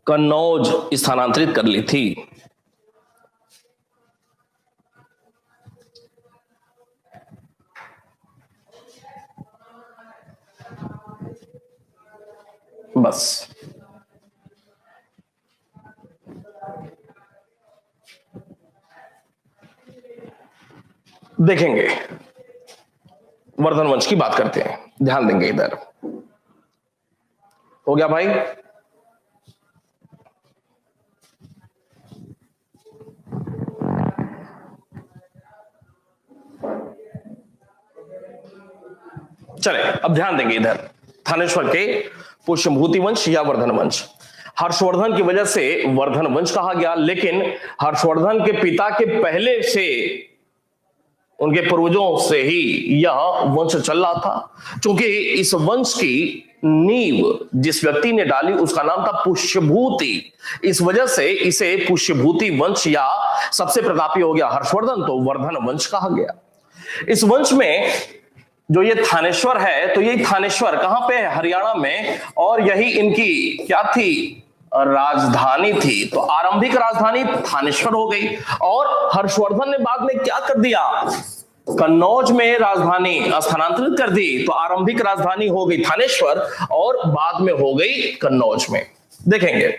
कन्नौज स्थानांतरित कर ली थी। बस देखेंगे, वर्धन वंश की बात करते हैं, ध्यान देंगे इधर। हो गया भाई? चले अब ध्यान देंगे इधर, थानेश्वर के पुष्यभूति वंश या वर्धन वंश। हर्षवर्धन की वजह से वर्धन वंश कहा गया, लेकिन हर्षवर्धन के पिता के पहले से, उनके पूर्वजों से ही यह वंश चल रहा था। क्योंकि इस वंश की नींव जिस व्यक्ति ने डाली उसका नाम था पुष्यभूति, इस वजह से इसे पुष्यभूति वंश या सबसे प्रतापी हो गया हर्षवर्धन, तो वर्धन वंश कहा गया। इस वंश में जो ये थानेश्वर है, तो ये थानेश्वर कहां पे है? हरियाणा में, और यही इनकी क्या थी? राजधानी थी। तो आरंभिक राजधानी थानेश्वर हो गई। और हर्षवर्धन ने बाद में क्या कर दिया? कन्नौज में राजधानी स्थानांतरित कर दी। तो आरंभिक राजधानी हो गई थानेश्वर और बाद में हो गई कन्नौज में। देखेंगे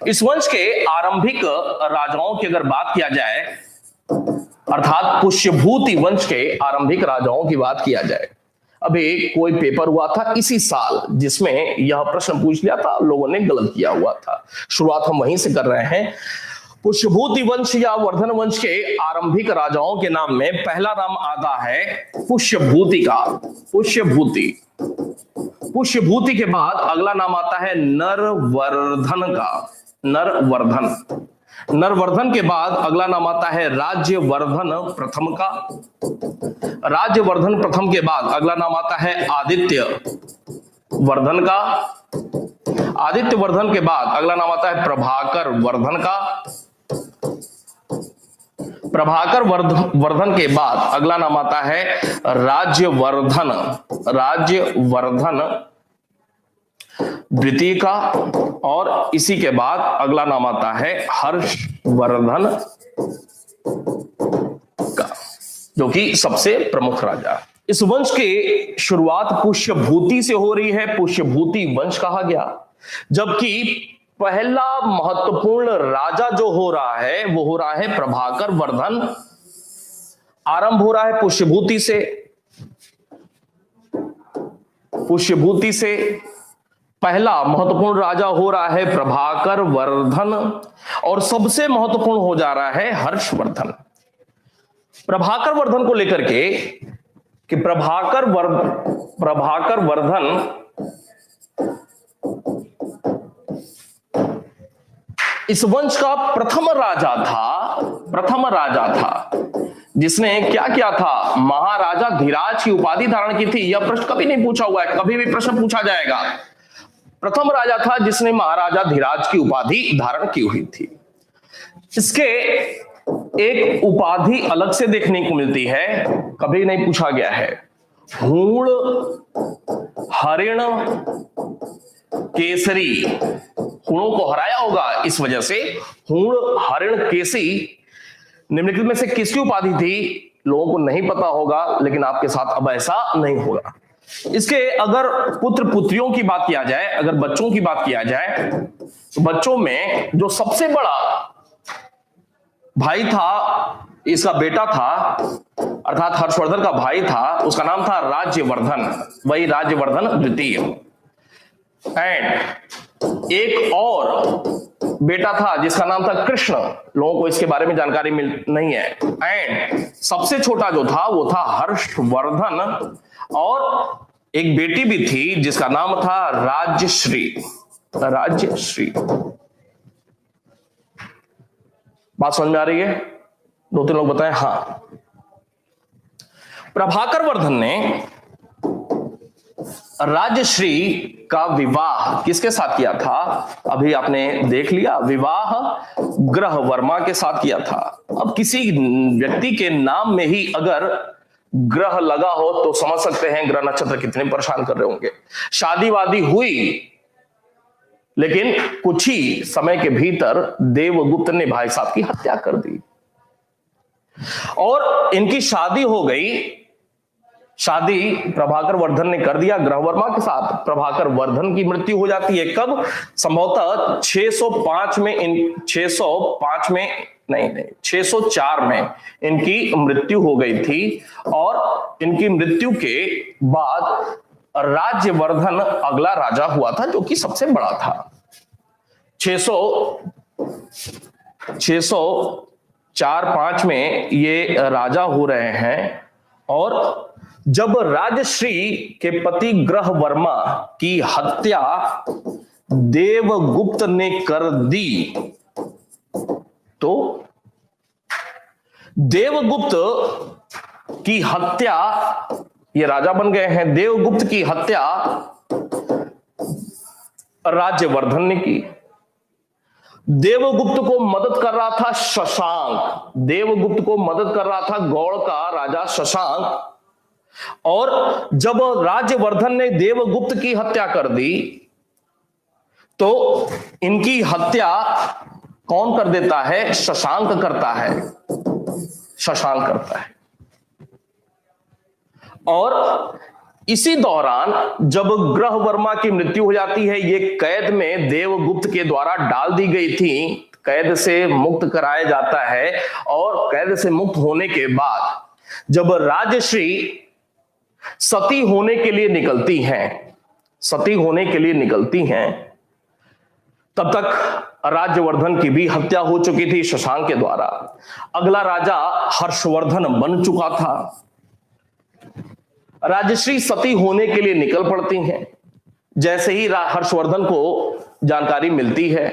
इस वंश के आरंभिक राजाओं की अगर बात किया जाए, अर्थात पुष्यभूति वंश के आरंभिक राजाओं की बात किया जाए, अभी कोई पेपर हुआ था इसी साल जिसमें यह प्रश्न पूछ लिया था, लोगों ने गलत किया हुआ था। शुरुआत हम वहीं से कर रहे हैं। पुष्यभूति वंश या वर्धन वंश के आरंभिक राजाओं के नाम में पहला नाम आता है पुष्यभूति का। पुष्यभूति, पुष्यभूति के बाद अगला नाम आता है नरवर्धन का। नरवर्धन, नरवर्धन के बाद अगला नाम आता है राज्यवर्धन प्रथम का। राज्यवर्धन प्रथम के बाद अगला नाम आता है आदित्य वर्धन का। आदित्य वर्धन के बाद अगला नाम आता है प्रभाकर वर्धन का। प्रभाकर वर्धन के बाद अगला नाम आता है राज्यवर्धन, राज्यवर्धन द्वितीय का। और इसी के बाद अगला नाम आता है हर्षवर्धन का, जो कि सबसे प्रमुख राजा। इस वंश की शुरुआत पुष्यभूति से हो रही है, पुष्यभूति वंश कहा गया। जबकि पहला महत्वपूर्ण राजा जो हो रहा है वो हो रहा है प्रभाकर वर्धन। आरंभ हो रहा है पुष्यभूति से। पुष्यभूति से पहला महत्वपूर्ण राजा हो रहा है प्रभाकर वर्धन और सबसे महत्वपूर्ण हो जा रहा है हर्षवर्धन। प्रभाकर वर्धन को लेकर के कि प्रभाकर वर्धन इस वंश का प्रथम राजा था। जिसने क्या किया था, महाराजा धीराज की उपाधि धारण की थी। यह प्रश्न कभी नहीं पूछा हुआ है, कभी भी प्रश्न पूछा जाएगा। प्रथम राजा था जिसने महाराजा धीराज की उपाधि धारण की हुई थी। इसके एक उपाधि अलग से देखने को मिलती है, कभी नहीं पूछा गया है। हूण हरिण केसरी, हूणों को हराया होगा, इस वजह से हूण हरिण केसरी निम्नलिखित में से किसकी उपाधि थी? लोगों को नहीं पता होगा, लेकिन आपके साथ अब ऐसा नहीं होगा। इसके अगर पुत्र पुत्रियों की बात किया जाए, अगर बच्चों की बात किया जाए, तो बच्चों में जो सबसे बड़ा भाई था, इसका बेटा था, अर्थात हर्षवर्धन का भाई था, उसका नाम था राज्यवर्धन, वही राज्यवर्धन द्वितीय। एंड एक और बेटा था जिसका नाम था कृष्ण, लोगों को इसके बारे में जानकारी नहीं है। एंड सबसे छोटा जो था वो था हर्षवर्धन, और एक बेटी भी थी जिसका नाम था राज्यश्री। राज्यश्री, बात समझ में आ रही है? दो तीन लोग बताएं हाँ। प्रभाकर वर्धन ने राज्यश्री का विवाह किसके साथ किया था? अभी आपने देख लिया, विवाह ग्रह वर्मा के साथ किया था। अब किसी व्यक्ति के नाम में ही अगर ग्रह लगा हो तो समझ सकते हैं ग्रह नक्षत्र कितने परेशान कर रहे होंगे। शादी वादी हुई, लेकिन कुछ ही समय के भीतर देवगुप्त ने भाई साहब की हत्या कर दी और इनकी शादी हो गई। शादी प्रभाकर वर्धन ने कर दिया ग्रहवर्मा के साथ। प्रभाकर वर्धन की मृत्यु हो जाती है कब? संभवतः 604 में इनकी मृत्यु हो गई थी। और इनकी मृत्यु के बाद राज्यवर्धन अगला राजा हुआ था, जो कि सबसे बड़ा था। 604-5 में ये राजा हो रहे हैं। और जब राजश्री के पति ग्रहवर्मा की हत्या देवगुप्त ने कर दी, तो देवगुप्त की हत्या, ये राजा बन गए हैं, देवगुप्त की हत्या राज्यवर्धन ने की। देवगुप्त को मदद कर रहा था शशांक, देवगुप्त को मदद कर रहा था गौड़ का राजा शशांक। और जब राज्यवर्धन ने देवगुप्त की हत्या कर दी, तो इनकी हत्या कौन कर देता है? शशांक करता है, शशांक करता है। और इसी दौरान जब ग्रहवर्मा की मृत्यु हो जाती है, ये कैद में देवगुप्त के द्वारा डाल दी गई थी, कैद से मुक्त कराया जाता है। और कैद से मुक्त होने के बाद जब राजश्री सती होने के लिए निकलती हैं, सती होने के लिए निकलती हैं, तब तक राज्यवर्धन की भी हत्या हो चुकी थी शशांक के द्वारा। अगला राजा हर्षवर्धन बन चुका था। राजश्री सती होने के लिए निकल पड़ती हैं। जैसे ही हर्षवर्धन को जानकारी मिलती है,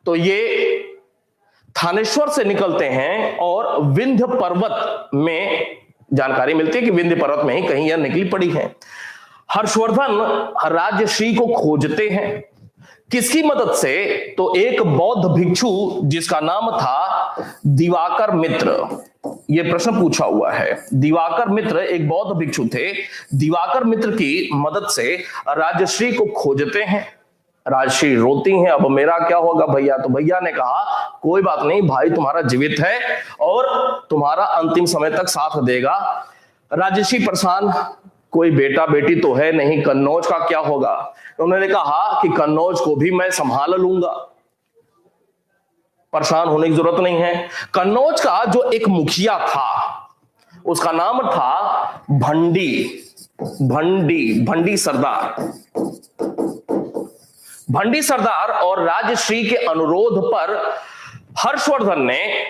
तो ये थानेश्वर से निकलते हैं और विंध्य पर्वत में जानकारी मिलती है कि विंध्य पर्वत में ही कहीं यह निकली पड़ी है। हर्षवर्धन राजश्री को खोजते हैं, किसकी मदद से? तो एक बौद्ध भिक्षु जिसका नाम था दिवाकर मित्र, यह प्रश्न पूछा हुआ है। दिवाकर मित्र एक बौद्ध भिक्षु थे। दिवाकर मित्र की मदद से राजश्री को खोजते हैं। राजश्री रोती हैं, अब मेरा क्या होगा भैया? तो भैया ने कहा कोई बात नहीं, भाई तुम्हारा जीवित है और तुम्हारा अंतिम समय तक साथ देगा। राजश्री परेशान, कोई बेटा बेटी तो है नहीं, कन्नौज का क्या होगा? उन्होंने कहा कि कन्नौज को भी मैं संभाल लूंगा, परेशान होने की जरूरत नहीं है। कन्नौज का जो एक मुखिया था, उसका नाम था भंडी सरदार। भंडी सरदार और राजश्री के अनुरोध पर हर्षवर्धन ने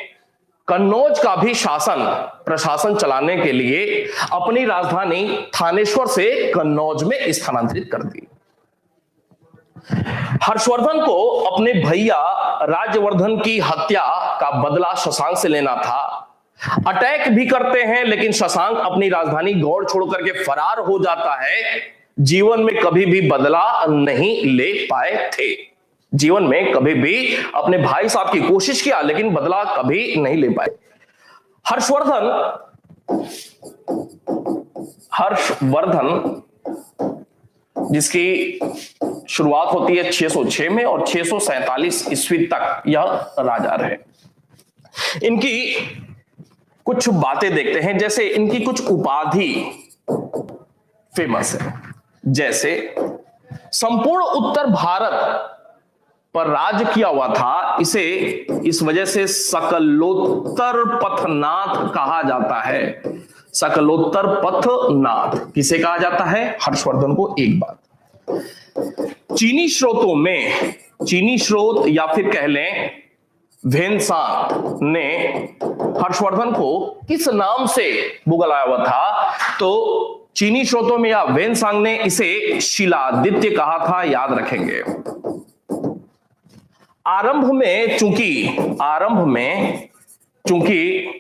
कन्नौज का भी प्रशासन चलाने के लिए अपनी राजधानी थानेश्वर से कन्नौज में स्थानांतरित कर दी। हर्षवर्धन को अपने भैया राज्यवर्धन की हत्या का बदला शशांक से लेना था। अटैक भी करते हैं, लेकिन शशांक अपनी राजधानी गौड़ छोड़ करके फरार हो जाता है। जीवन में कभी भी बदला नहीं ले पाए थे। जीवन में कभी भी अपने भाई साहब की कोशिश किया, लेकिन बदला कभी नहीं ले पाए। हर्षवर्धन जिसकी शुरुआत होती है 606 में और 647 ईस्वी तक यह राजा रहे। इनकी कुछ बातें देखते हैं, जैसे इनकी कुछ उपाधि फेमस है। जैसे संपूर्ण उत्तर भारत पर राज किया हुआ था, इसे इस वजह से सकलोत्तर पथनाथ कहा जाता है। सकलोत्तर पथनाथ किसे कहा जाता है? हर्षवर्धन को। एक बात, चीनी स्रोतों में, चीनी स्रोत या फिर कह लें वेनसांग ने हर्षवर्धन को किस नाम से बुलाया हुआ था? तो चीनी स्रोतों में या वेनसांग ने इसे शिलादित्य कहा था, याद रखेंगे। आरंभ में चूंकि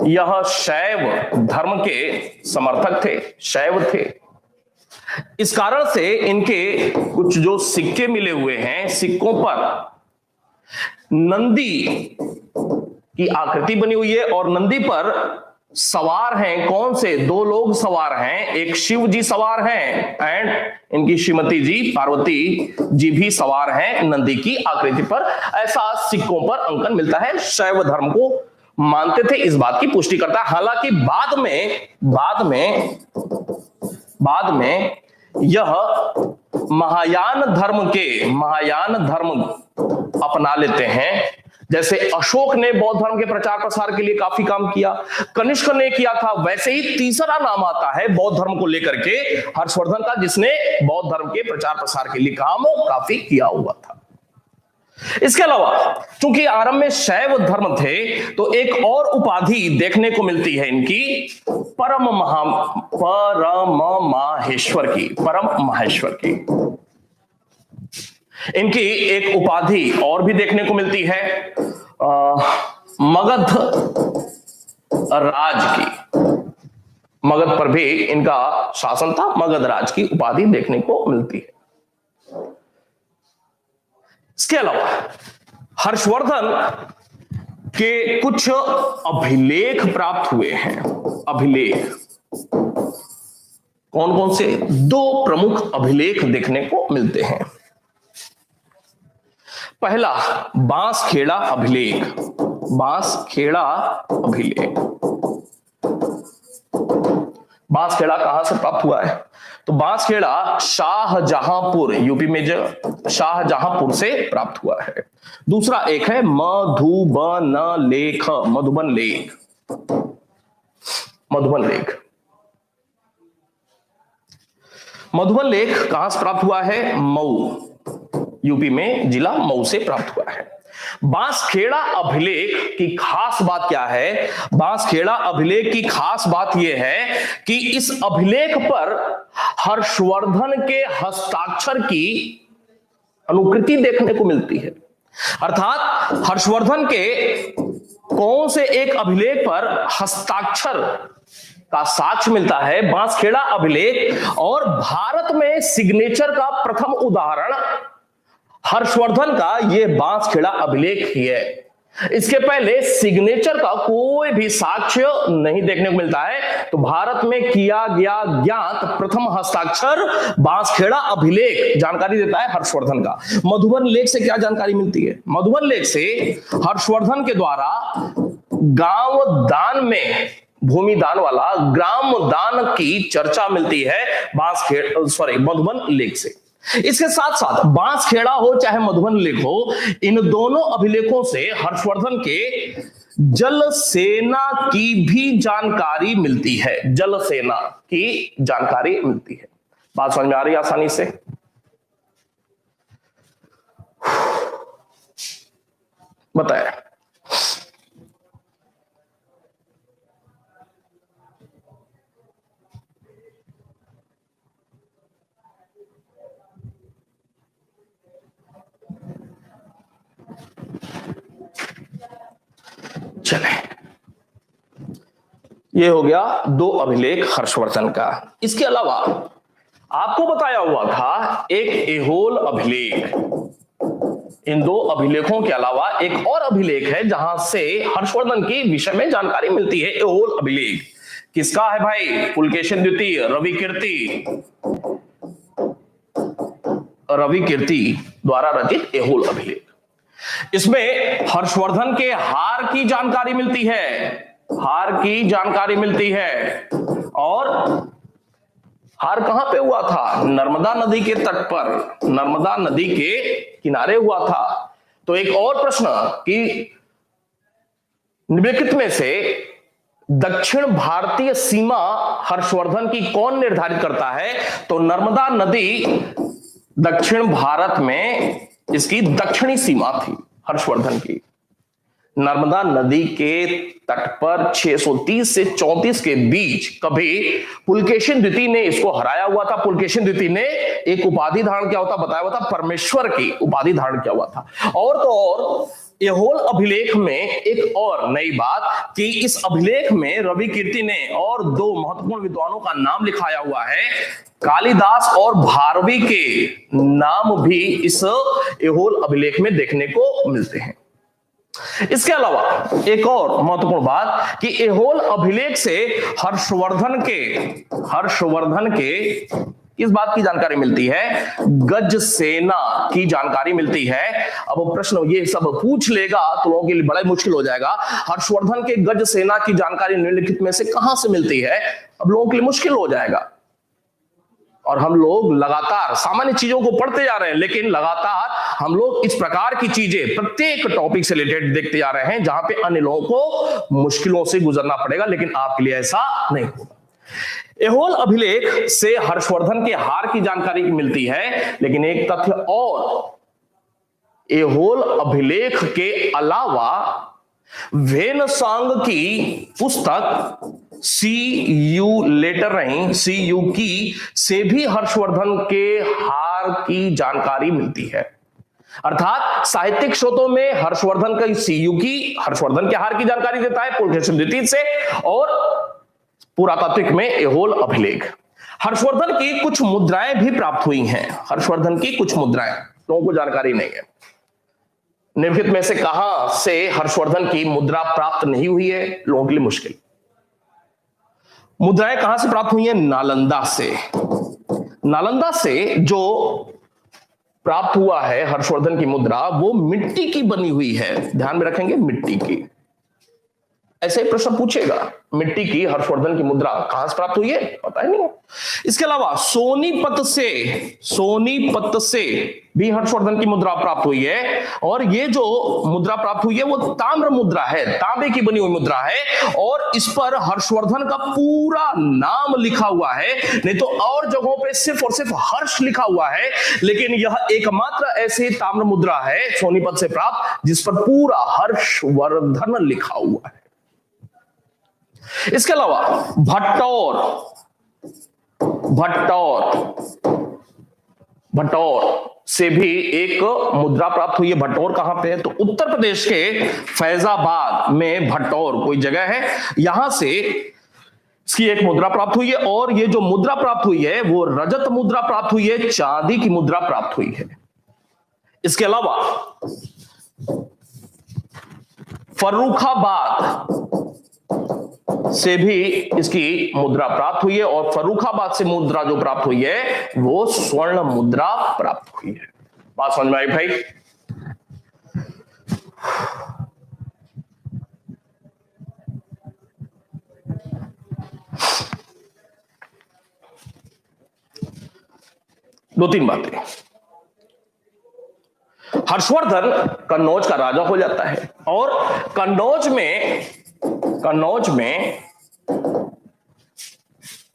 यह शैव धर्म के समर्थक थे, शैव थे, इस कारण से इनके कुछ जो सिक्के मिले हुए हैं, सिक्कों पर नंदी की आकृति बनी हुई है और नंदी पर सवार हैं। कौन से? दो लोग सवार हैं, एक शिव जी सवार हैं एंड इनकी श्रीमती जी पार्वती जी भी सवार हैं नंदी की आकृति पर। ऐसा सिक्कों पर अंकन मिलता है। शैव धर्म को मानते थे, इस बात की पुष्टि करता है। हालांकि बाद में यह महायान धर्म अपना लेते हैं। जैसे अशोक ने बौद्ध धर्म के प्रचार प्रसार के लिए काफी काम किया, कनिष्क ने किया था, वैसे ही तीसरा नाम आता है बौद्ध धर्म को लेकर के हर्षवर्धन का, जिसने बौद्ध धर्म के प्रचार प्रसार के लिए काम काफी किया हुआ था। इसके अलावा चूंकि आरंभ में शैव धर्म थे, तो एक और उपाधि देखने को मिलती है इनकी, परम माहेश्वर की। इनकी एक उपाधि और भी देखने को मिलती है, मगध राज की। मगध पर भी इनका शासन था, मगध राज की उपाधि देखने को मिलती है। इसके अलावा हर्षवर्धन के कुछ अभिलेख प्राप्त हुए हैं। अभिलेख कौन कौन से? दो प्रमुख अभिलेख देखने को मिलते हैं। पहला बांसखेड़ा अभिलेख। बांसखेड़ा कहां से प्राप्त हुआ है? तो बांसखेड़ा शाहजहांपुर, यूपी में जो शाहजहांपुर से प्राप्त हुआ है। दूसरा एक है मधुबन लेख। मधुबन लेख कहां से प्राप्त हुआ है? मऊ, यूपी में जिला मऊ से प्राप्त हुआ है। बांसखेड़ा अभिलेख की खास बात क्या है? बांसखेड़ा अभिलेख की खास बात यह है कि इस अभिलेख पर हर्षवर्धन के हस्ताक्षर की अनुकृति देखने को मिलती है। अर्थात हर्षवर्धन के कौन से एक अभिलेख पर हस्ताक्षर का साक्ष्य मिलता है? बांसखेड़ा अभिलेख। और भारत में सिग्नेचर का प्रथम उदाहरण हर्षवर्धन का यह बांसखेड़ा अभिलेख ही है। इसके पहले सिग्नेचर का कोई भी साक्ष्य नहीं देखने को मिलता है। तो भारत में किया गया ज्ञात प्रथम हस्ताक्षर बांसखेड़ा अभिलेख जानकारी देता है हर्षवर्धन का। मधुबन लेख से क्या जानकारी मिलती है? मधुबन लेख से हर्षवर्धन के द्वारा गांव दान में, भूमि दान वाला ग्राम दान की चर्चा मिलती है मधुबन लेख से। इसके साथ साथ बांसखेड़ा हो चाहे मधुबन लेख हो, इन दोनों अभिलेखों से हर्षवर्धन के जल सेना की भी जानकारी मिलती है। जल सेना की जानकारी मिलती है। बात समझ में आ रही है आसानी से? बताया। चले ये हो गया 2 अभिलेख हर्षवर्धन का। इसके अलावा आपको बताया हुआ था एक एहोल अभिलेख। इन 2 अभिलेखों के अलावा एक और अभिलेख है जहां से हर्षवर्धन के विषय में जानकारी मिलती है, एहोल अभिलेख। किसका है भाई? पुलकेशिन द्वितीय रवि कीर्ति द्वारा रचित एहोल अभिलेख। इसमें हर्षवर्धन के हार की जानकारी मिलती है, और हार कहां पे हुआ था? नर्मदा नदी के तट पर, नर्मदा नदी के किनारे हुआ था। तो एक और प्रश्न कि निम्नलिखित में से दक्षिण भारतीय सीमा हर्षवर्धन की कौन निर्धारित करता है? तो नर्मदा नदी दक्षिण भारत में इसकी दक्षिणी सीमा थी हर्षवर्धन की। नर्मदा नदी के तट पर 630 से 34 के बीच कभी पुलकेशिन द्वितीय ने इसको हराया हुआ था। पुलकेशिन द्वितीय ने एक उपाधि धारण किया हुआ था, बताया हुआ था, परमेश्वर की उपाधि धारण किया हुआ था। और तो और एहोल अभिलेख में एक और नई बात कि इस अभिलेख में रवि कीर्ति ने और 2 महत्वपूर्ण विद्वानों का नाम लिखाया हुआ है। कालिदास और भारवी के नाम भी इस एहोल अभिलेख में देखने को मिलते हैं। इसके अलावा एक और महत्वपूर्ण बात कि एहोल अभिलेख से हर्षवर्धन के इस बात की जानकारी मिलती है, गज सेना की जानकारी मिलती है। अब प्रश्न ये सब पूछ लेगा तो लोगों के लिए बड़ा मुश्किल हो जाएगा। हर्षवर्धन के गज सेना की जानकारी निम्नलिखित में से कहां से मिलती है? अब लोगों के लिए मुश्किल हो जाएगा। और हम लोग लगातार सामान्य चीजों को पढ़ते जा रहे हैं, लेकिन लगातार हम लोग इस प्रकार की चीजें प्रत्येक टॉपिक से रिलेटेड देखते जा रहे हैं जहां पे अन्य लोगों को मुश्किलों से गुजरना पड़ेगा, लेकिन आपके लिए ऐसा नहीं होगा। एहोल अभिलेख से हर्षवर्धन के हार की जानकारी मिलती है, लेकिन एक तथ्य और, एहोल अभिलेख के अलावा वेनसांग की पुस्तक सी यू लेटर नहीं, सी यू की से भी हर्षवर्धन के हार की जानकारी मिलती है। अर्थात साहित्यिक स्रोतों में हर्षवर्धन का सी यू की हर्षवर्धन के हार की जानकारी देता है पुलकेशिन द्वितीय से, और पुरातात्विक में एहोल अभिलेख। हर्षवर्धन की कुछ मुद्राएं भी प्राप्त हुई हैं। हर्षवर्धन की कुछ मुद्राएं लोगों को जानकारी नहीं है। निम्नलिखित में से कहां से हर्षवर्धन की मुद्रा प्राप्त नहीं हुई है? लोगों के लिए मुश्किल। मुद्राएं कहां से प्राप्त हुई हैं? नालंदा से। नालंदा से जो प्राप्त हुआ है हर्षवर्धन की मुद्रा, वो मिट्टी की बनी हुई है। ध्यान में रखेंगे, मिट्टी की। ऐसे ही प्रश्न पूछेगा, मिट्टी की हर्षवर्धन की मुद्रा कहां से प्राप्त हुई है? पता ही नहीं है। इसके अलावा सोनीपत से भी हर्षवर्धन की मुद्रा प्राप्त हुई है, और ये जो मुद्रा प्राप्त हुई है वो ताम्र मुद्रा है, तांबे की बनी हुई मुद्रा है, और इस पर हर्षवर्धन का पूरा नाम लिखा हुआ है। नहीं तो और जगहों पे सिर्फ और सिर्फ हर्ष लिखा हुआ है, लेकिन यह एकमात्र ऐसी ताम्र मुद्रा है सोनीपत से प्राप्त जिस पर पूरा हर्षवर्धन लिखा हुआ है। इसके अलावा भट्टौर से भी एक मुद्रा प्राप्त हुई है। भट्टौर कहां पे है? तो उत्तर प्रदेश के फैजाबाद में भट्टौर कोई जगह है, यहां से इसकी एक मुद्रा प्राप्त हुई है, और ये जो मुद्रा प्राप्त हुई है वो रजत मुद्रा प्राप्त हुई है, चांदी की मुद्रा प्राप्त हुई है। इसके अलावा फर्रुखाबाद से भी इसकी मुद्रा प्राप्त हुई है, और फर्रुखाबाद से मुद्रा जो प्राप्त हुई है वो स्वर्ण मुद्रा प्राप्त हुई है। बात समझ में आई भाई? दो तीन बातें। हर्षवर्धन कन्नौज का राजा हो जाता है, और कन्नौज में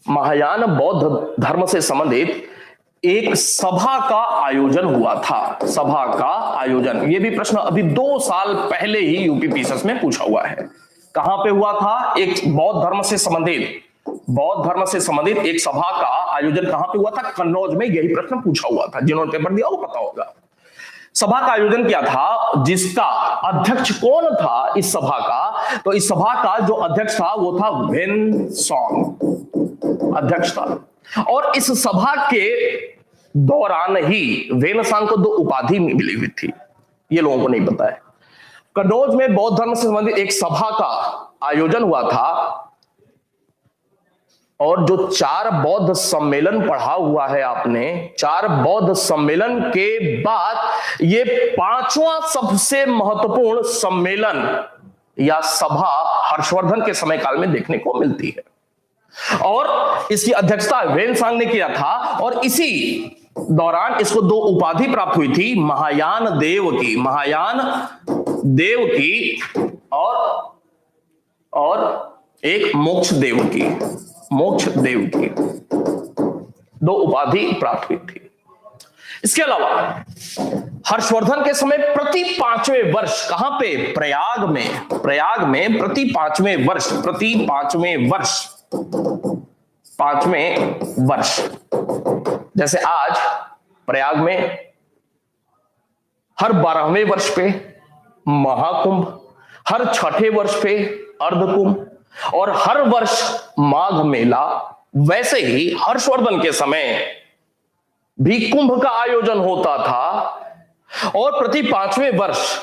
महायान बौद्ध धर्म से संबंधित एक सभा का आयोजन हुआ था। सभा का आयोजन, यह भी प्रश्न अभी 2 साल पहले ही यूपीपीएसएस में पूछा हुआ है। कहां पे हुआ था? एक बौद्ध धर्म से संबंधित एक सभा का आयोजन कहां पे हुआ था? कन्नौज में। यही प्रश्न पूछा हुआ था, जिन्होंने पेपर दिया वो पता होगा। सभा का आयोजन किया था, जिसका अध्यक्ष कौन था इस सभा का? तो इस सभा का जो अध्यक्ष था वो था वेनसांग, अध्यक्ष था। और इस सभा के दौरान ही वेनसांग को 2 उपाधि मिली हुई थी, ये लोगों को नहीं पता है। कन्नौज में बौद्ध धर्म से संबंधित एक सभा का आयोजन हुआ था, और जो 4 बौद्ध सम्मेलन पढ़ा हुआ है आपने, 4 बौद्ध सम्मेलन के बाद ये 5वां सबसे महत्वपूर्ण सम्मेलन या सभा हर्षवर्धन के समय काल में देखने को मिलती है। और इसकी अध्यक्षता वेनसांग ने किया था, और इसी दौरान इसको 2 उपाधि प्राप्त हुई थी, महायान देव की, महायान देव की और एक मोक्ष देव की, मोक्ष देव की 2 उपाधि प्राप्त हुई थी। इसके अलावा हर्षवर्धन के समय प्रति 5वें वर्ष, कहां पे, प्रयाग में, प्रयाग में प्रति 5वें वर्ष, प्रति 5वें वर्ष, 5वें वर्ष, जैसे आज प्रयाग में हर 12वें वर्ष पे महाकुंभ, हर 6ठे वर्ष पे अर्धकुंभ, और हर वर्ष माघ मेला, वैसे ही हर्षवर्धन के समय भी कुंभ का आयोजन होता था, और प्रति 5वें वर्ष।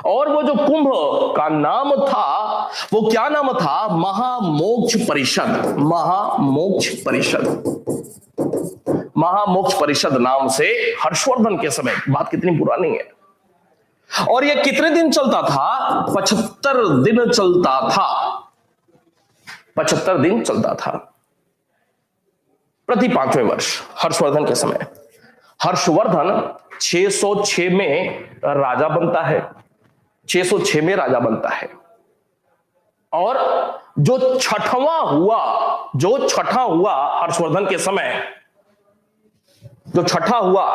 और वो जो कुंभ का नाम था, वो क्या नाम था, महामोक्ष परिषद, महामोक्ष परिषद, महामोक्ष परिषद नाम से हर्षवर्धन के समय, बात कितनी पुरानी है। और ये कितने दिन चलता था, 75 दिन चलता था, 75 दिन चलता था प्रति 5वें वर्ष हर्षवर्धन के समय। हर्षवर्धन 606 में राजा बनता है, 606 में राजा बनता है, और जो छठवां हुआ हर्षवर्धन के समय, जो छठा हुआ,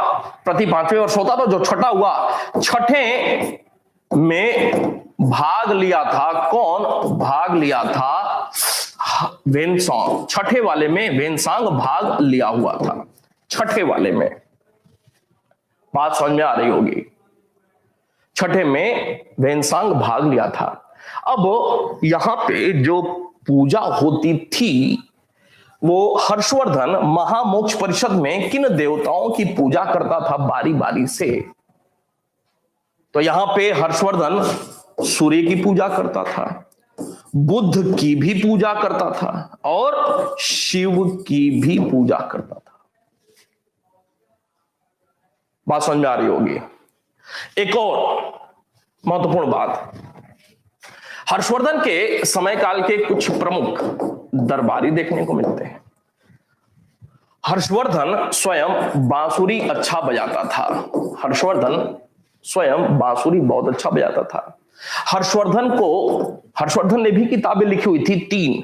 प्रति 5वें वर्ष होता था, जो छठा हुआ, छठे में भाग लिया था कौन, भाग लिया था वेनसांग, छठे वाले में वेनसांग भाग लिया हुआ था, छठे वाले में, बात समझ में आ रही होगी, छठे में वेनसांग भाग लिया था। अब यहां पे जो पूजा होती थी, वो हर्षवर्धन महामोक्ष परिषद में किन देवताओं की पूजा करता था बारी बारी से, तो यहां पे हर्षवर्धन सूर्य की पूजा करता था, बुद्ध की भी पूजा करता था, और शिव की भी पूजा करता था। बात समझ में आ रही होगी। एक और महत्वपूर्ण बात, हर्षवर्धन के समय काल के कुछ प्रमुख दरबारी देखने को मिलते हैं। हर्षवर्धन स्वयं बांसुरी अच्छा बजाता था, हर्षवर्धन स्वयं बांसुरी बहुत अच्छा बजाता था। हर्षवर्धन ने भी किताबें लिखी हुई थी 3।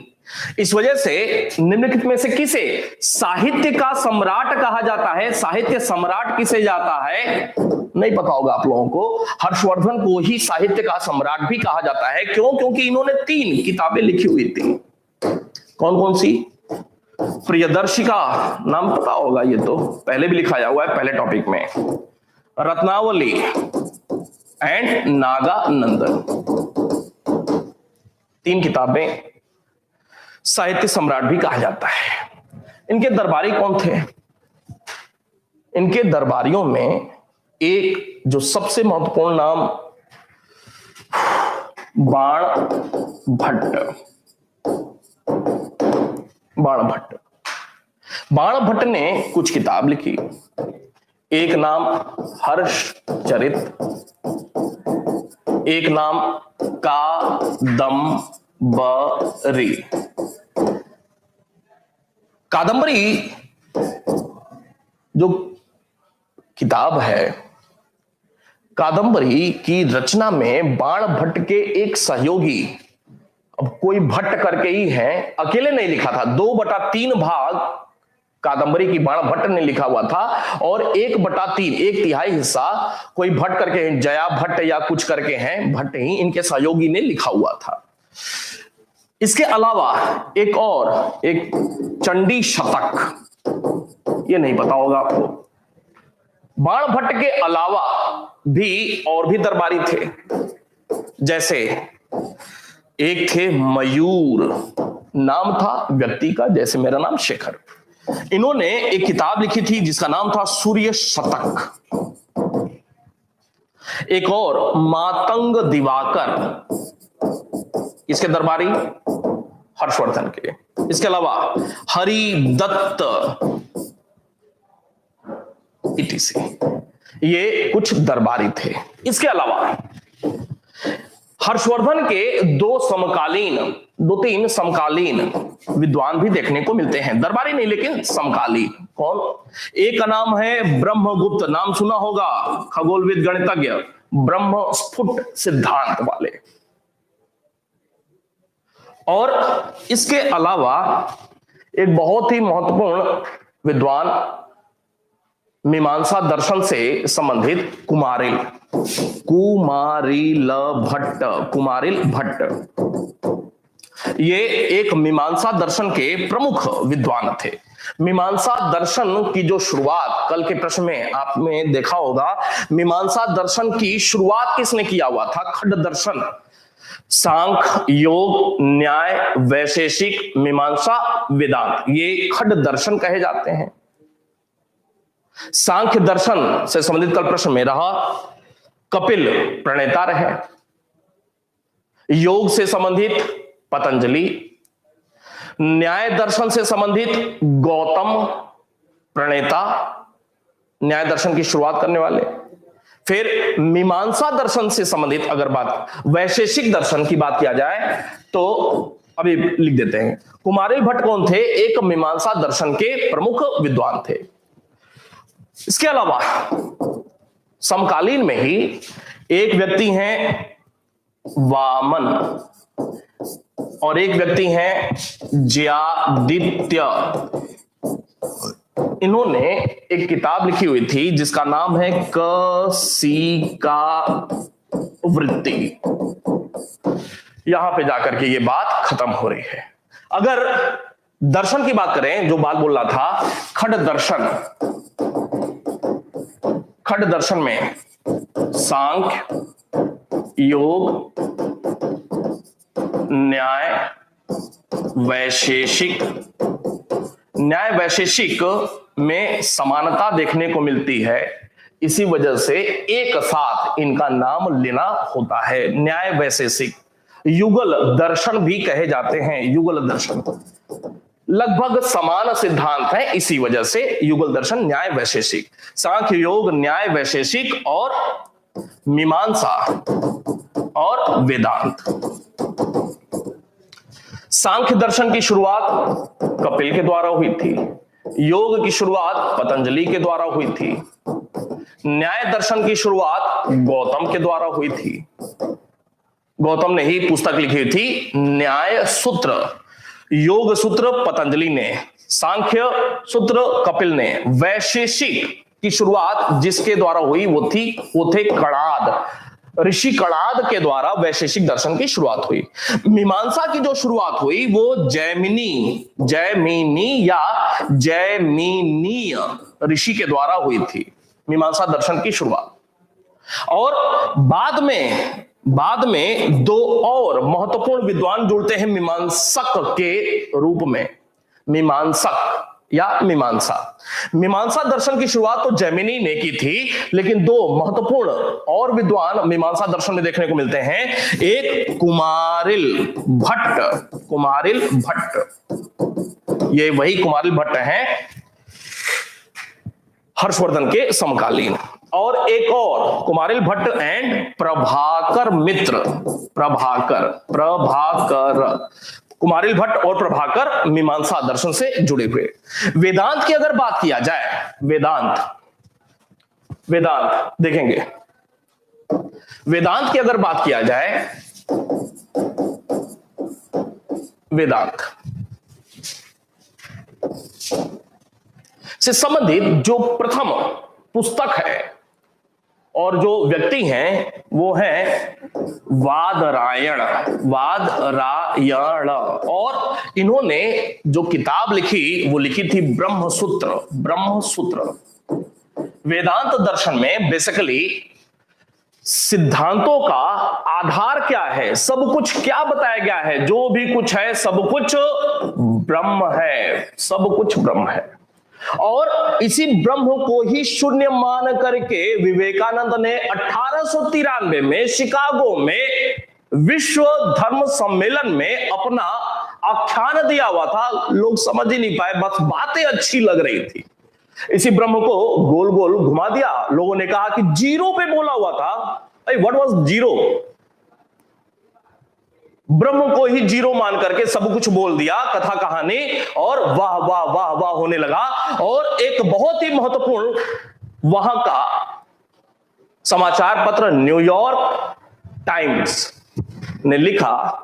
इस वजह से निम्नलिखित में से किसे साहित्य का सम्राट कहा जाता है, साहित्य सम्राट किसे जाता है, नहीं पता होगा आप लोगों को। हर्षवर्धन को ही साहित्य का सम्राट भी कहा जाता है। क्यों? क्योंकि इन्होंने 3 किताबें लिखी हुई थी। कौन कौन सी? प्रियदर्शिका, नाम पता होगा, ये तो पहले भी लिखाया हुआ है पहले टॉपिक में। रत्नावली एंड नागानंदन, 3 किताबें साहित्य सम्राट भी कहा जाता है। इनके दरबारी कौन थे? इनके दरबारियों में एक जो सबसे महत्वपूर्ण नाम, बाण भट्ट। बाण भट्ट ने कुछ किताब लिखी। एक नाम हर्षचरित, एक नाम कादम्बरी। कादम्बरी जो किताब है, कादम्बरी की रचना में बाण भट्ट के एक सहयोगी, अब कोई भट्ट करके ही है, अकेले नहीं लिखा था, 2/3 भाग कादम्बरी की बाण भट्ट ने लिखा हुआ था, और 1/3 1/3 हिस्सा कोई भट्ट करके, जया भट्ट या कुछ करके हैं, भट्ट ही इनके सहयोगी ने लिखा हुआ था। इसके अलावा एक और, एक चंडी शतक, ये नहीं पता होगा आपको। बाण भट्ट के अलावा भी और भी दरबारी थे, जैसे एक थे मयूर, नाम था व्यक्ति का, जैसे मेरा नाम शेखर। इन्होंने एक किताब लिखी थी जिसका नाम था सूर्य शतक। एक और मातंग दिवाकर, इसके दरबारी हर्षवर्धन के। इसके अलावा हरिदत्त इटीसी, ये कुछ दरबारी थे। इसके अलावा हर्षवर्धन के दो तीन समकालीन विद्वान भी देखने को मिलते हैं, दरबारी नहीं लेकिन समकालीन। कौन? एक का नाम है ब्रह्मगुप्त, नाम सुना होगा, खगोलविद गणितज्ञ, ब्रह्म स्फुट सिद्धांत वाले। और इसके अलावा एक बहुत ही महत्वपूर्ण विद्वान मीमांसा दर्शन से संबंधित कुमारिल भट्ट, ये एक मीमांसा दर्शन के प्रमुख विद्वान थे। मीमांसा दर्शन की जो शुरुआत, कल के प्रश्न में आपने देखा होगा, मीमांसा दर्शन की शुरुआत किसने किया हुआ था? खड्ड दर्शन, सांख्य, योग, न्याय, वैशेषिक, मीमांसा, वेदांत, ये खड्ड दर्शन कहे जाते हैं। सांख्य दर्शन से संबंधित कल प्रश्न में रहा, कपिल प्रणेता रहे। योग से संबंधित पतंजलि, न्याय दर्शन से संबंधित गौतम प्रणेता, न्याय दर्शन की शुरुआत करने वाले। फिर मीमांसा दर्शन से संबंधित अगर बात, वैशेषिक दर्शन की बात किया जाए तो अभी लिख देते हैं, कुमारिल भट्ट कौन थे? एक मीमांसा दर्शन के प्रमुख विद्वान थे। इसके अलावा समकालीन में ही एक व्यक्ति हैं वामन और एक व्यक्ति हैं ज्यादित्य। इन्होंने एक किताब लिखी हुई थी जिसका नाम है कशिका वृत्ति। यहां पे जाकर के ये बात खत्म हो रही है। अगर दर्शन की बात करें, जो बात बोल रहा था, खड्ड दर्शन में सांख्य, योग, न्याय वैशेषिक में समानता देखने को मिलती है। इसी वजह से एक साथ इनका नाम लेना होता है। न्याय वैशेषिक, युगल दर्शन भी कहे जाते हैं। युगल दर्शन लगभग समान सिद्धांत है, इसी वजह से युगल दर्शन, न्याय वैशेषिक, सांख्य, योग, न्याय वैशेषिक और मीमांसा और वेदांत। सांख्य दर्शन की शुरुआत कपिल के द्वारा हुई थी, योग की शुरुआत पतंजलि के द्वारा हुई थी, न्याय दर्शन की शुरुआत गौतम के द्वारा हुई थी। गौतम ने ही पुस्तक लिखी हुई थी न्याय सूत्र, योग सूत्र पतंजलि ने, सांख्य सूत्र कपिल ने, वैशेषिक की शुरुआत जिसके द्वारा हुई वो थे कणाद, ऋषि कणाद के द्वारा वैशेषिक दर्शन की शुरुआत हुई। मीमांसा की जो शुरुआत हुई वो जैमिनी या जैमिनीय ऋषि के द्वारा हुई थी, मीमांसा दर्शन की शुरुआत। और बाद में दो और महत्वपूर्ण विद्वान जुड़ते हैं मीमांसक के रूप में, मीमांसक या मीमांसा दर्शन की शुरुआत तो जैमिनी ने की थी, लेकिन दो महत्वपूर्ण और विद्वान मीमांसा दर्शन में देखने को मिलते हैं। एक कुमारिल भट्ट, ये वही कुमारिल भट्ट हैं हर्षवर्धन के समकालीन, और एक और कुमारिल भट्ट एंड प्रभाकर मित्र, कुमारिल भट्ट और प्रभाकर मीमांसा दर्शन से जुड़े हुए। वेदांत की अगर बात किया जाए, वेदांत देखेंगे, वेदांत की अगर बात किया जाए, वेदांत से संबंधित जो प्रथम पुस्तक है और जो व्यक्ति हैं वो है वादरायण, और इन्होंने जो किताब लिखी वो लिखी थी ब्रह्मसूत्र। वेदांत दर्शन में बेसिकली सिद्धांतों का आधार क्या है, सब कुछ क्या बताया गया है, जो भी कुछ है सब कुछ ब्रह्म है, सब कुछ ब्रह्म है। और इसी ब्रह्म को ही शून्य मान करके विवेकानंद ने 1893 में शिकागो में विश्व धर्म सम्मेलन में अपना आख्यान दिया हुआ था। लोग समझ ही नहीं पाए, बस बातें अच्छी लग रही थी। इसी ब्रह्म को गोल गोल घुमा दिया। लोगों ने कहा कि जीरो पे बोला हुआ था। What was zero? ब्रह्म को ही जीरो मान करके सब कुछ बोल दिया, कथा कहानी, और वाह वाह वाह वाह होने लगा। और एक बहुत ही महत्वपूर्ण वहां का समाचार पत्र न्यूयॉर्क टाइम्स ने लिखा,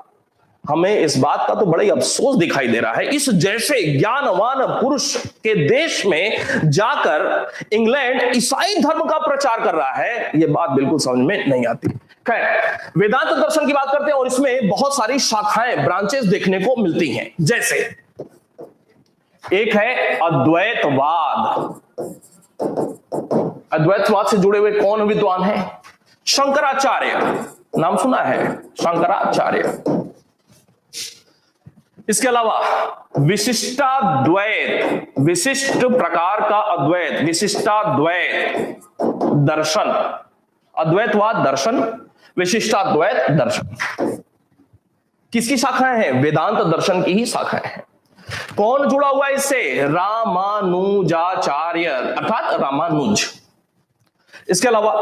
हमें इस बात का तो बड़ा ही अफसोस दिखाई दे रहा है, इस जैसे ज्ञानवान पुरुष के देश में जाकर इंग्लैंड ईसाई धर्म का प्रचार कर रहा है। यह बात बिल्कुल समझ में नहीं आती। खैर, वेदांत दर्शन की बात करते हैं और इसमें बहुत सारी शाखाएं, ब्रांचेस देखने को मिलती हैं। जैसे एक है अद्वैतवाद। अद्वैतवाद से जुड़े हुए कौन विद्वान हैं? शंकराचार्य, नाम सुना है? शंकराचार्य। इसके अलावा विशिष्टाद्वैत, विशिष्ट प्रकार का अद्वैत, विशिष्टाद्वैत दर्शन, अद्वैतवाद दर्शन, विशिष्टाद्वैत दर्शन। किसकी शाखाएं हैं? वेदांत दर्शन की ही शाखाएं हैं। कौन जुड़ा हुआ है इससे? रामानुजाचार्य, अर्थात रामानुज। इसके अलावा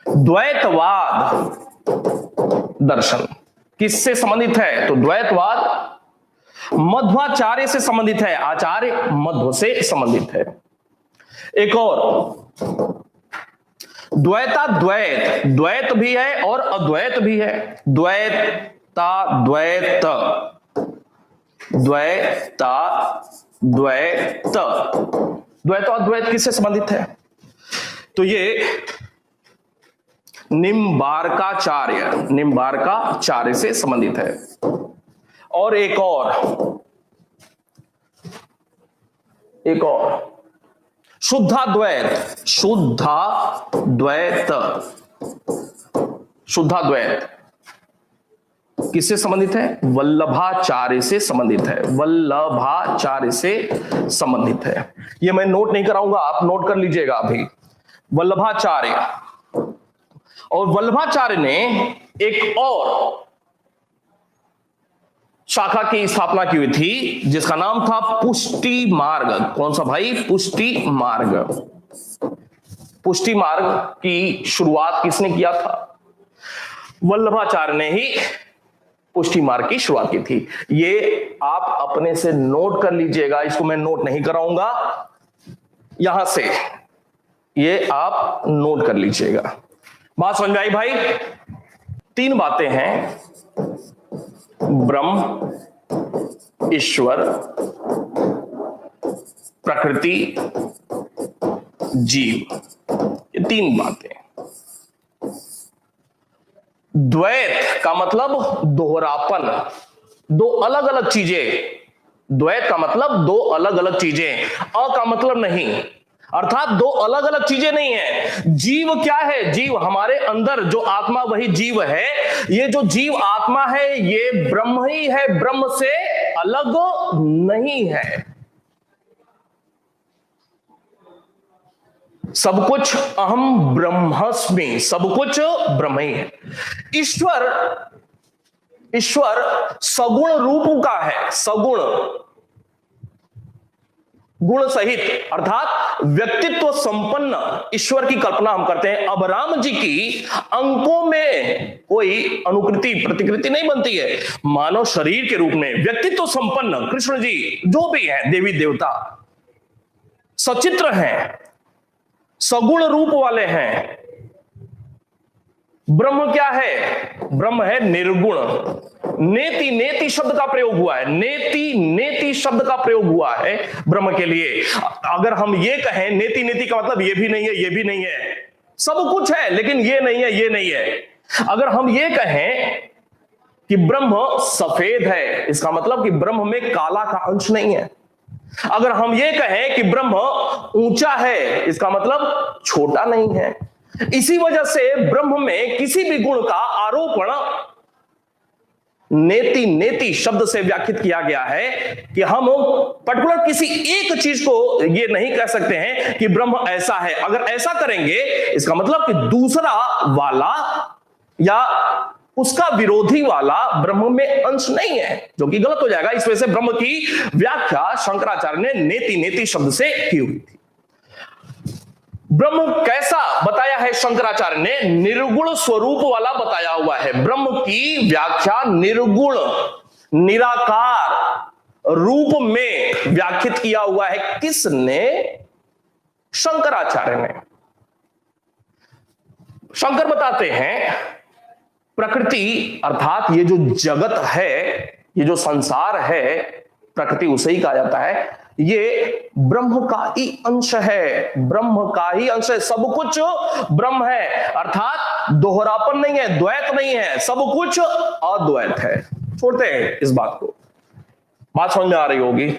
द्वैतवाद दर्शन किससे संबंधित है? तो द्वैतवाद मध्वाचार्य से संबंधित है, आचार्य मध्व से संबंधित है। एक और द्वैताद्वैत, द्वैत भी है और अद्वैत भी है। द्वैताद्वैत, द्वैताद्वैत, द्वैताद्वैत किससे संबंधित है? तो ये निम्बार्काचार्य, निम्बार्काचार्य से संबंधित है। और एक और शुद्धाद्वैत, शुद्धाद्वैत, शुद्धाद्वैत किससे संबंधित है? वल्लभाचार्य से संबंधित है, वल्लभाचार्य से संबंधित है। ये मैं नोट नहीं कराऊंगा, आप नोट कर लीजिएगा अभी। वल्लभाचार्य, और वल्लभाचार्य ने एक और शाखा की स्थापना की हुई थी जिसका नाम था पुष्टि मार्ग। कौन सा भाई? पुष्टि मार्ग। पुष्टि मार्ग की शुरुआत किसने किया था? वल्लभाचार्य ने ही पुष्टि मार्ग की शुरुआत की थी। ये आप अपने से नोट कर लीजिएगा, इसको मैं नोट नहीं कराऊंगा, यहां से ये आप नोट कर लीजिएगा। बात समझ में आई भाई? तीन बातें हैं, ब्रह्म, ईश्वर, प्रकृति, जीव, ये तीन बातें। द्वैत का मतलब दोहरापन, दो अलग अलग चीजें। द्वैत का मतलब दो अलग अलग चीजें, अ का मतलब नहीं, अर्थात दो अलग अलग चीजें नहीं है। जीव क्या है? जीव हमारे अंदर जो आत्मा, वही जीव है। ये जो जीव आत्मा है ये ब्रह्म ही है, ब्रह्म से अलग नहीं है। सब कुछ अहम ब्रह्मस्मि, सब कुछ ब्रह्म ही है। ईश्वर, ईश्वर सगुण रूप का है, सगुण, गुण सहित, अर्थात व्यक्तित्व संपन्न ईश्वर की कल्पना हम करते हैं। अब राम जी की अंकों में कोई अनुकृति प्रतिकृति नहीं बनती है। मानव शरीर के रूप में व्यक्तित्व संपन्न कृष्ण जी जो भी हैं, देवी देवता सचित्र हैं, सगुण रूप वाले हैं। ब्रह्म क्या है? ब्रह्म है निर्गुण। नेति, नेति शब्द का प्रयोग हुआ है, नेति, नेति शब्द का प्रयोग हुआ है ब्रह्म के लिए। अगर हम ये कहें नेति, नेति का मतलब ये भी नहीं है, ये भी नहीं है, सब कुछ है लेकिन ये नहीं है, ये नहीं है। अगर हम ये कहें कि ब्रह्म सफेद है, इसका मतलब कि ब्रह्म में काला का अंश नहीं है। अगर हम ये कहें कि ब्रह्म ऊंचा है, इसका मतलब छोटा नहीं है। इसी वजह से ब्रह्म में किसी भी गुण का आरोपण नेति नेति शब्द से व्याख्यात किया गया है कि हम पर्टिकुलर किसी एक चीज को ये नहीं कह सकते हैं कि ब्रह्म ऐसा है। अगर ऐसा करेंगे इसका मतलब कि दूसरा वाला या उसका विरोधी वाला ब्रह्म में अंश नहीं है, जो कि गलत हो जाएगा। इस वजह से ब्रह्म की व्याख्या शंकराचार्य ने नेति नेति शब्द से की हुई थी। ब्रह्म कैसा बताया है शंकराचार्य ने? निर्गुण स्वरूप वाला बताया हुआ है। ब्रह्म की व्याख्या निर्गुण निराकार रूप में व्याख्यात किया हुआ है। किसने? शंकराचार्य ने। शंकर बताते हैं प्रकृति अर्थात ये जो जगत है, ये जो संसार है, प्रकृति उसे ही कहा जाता है, ये ब्रह्म का ही अंश है। ब्रह्म का ही अंश है। सब कुछ ब्रह्म है, अर्थात दोहरापन नहीं है, द्वैत नहीं है, सब कुछ अद्वैत है। छोड़ते हैं इस बात को। बात समझ में आ रही होगी?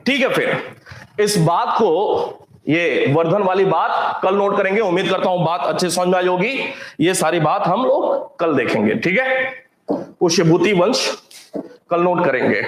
ठीक है, फिर इस बात को, ये वर्धन वाली बात कल नोट करेंगे। उम्मीद करता हूं बात अच्छे समझ में आई होगी। ये सारी बात हम लोग कल देखेंगे, ठीक है? पुष्यभूति वंश कल नोट करेंगे।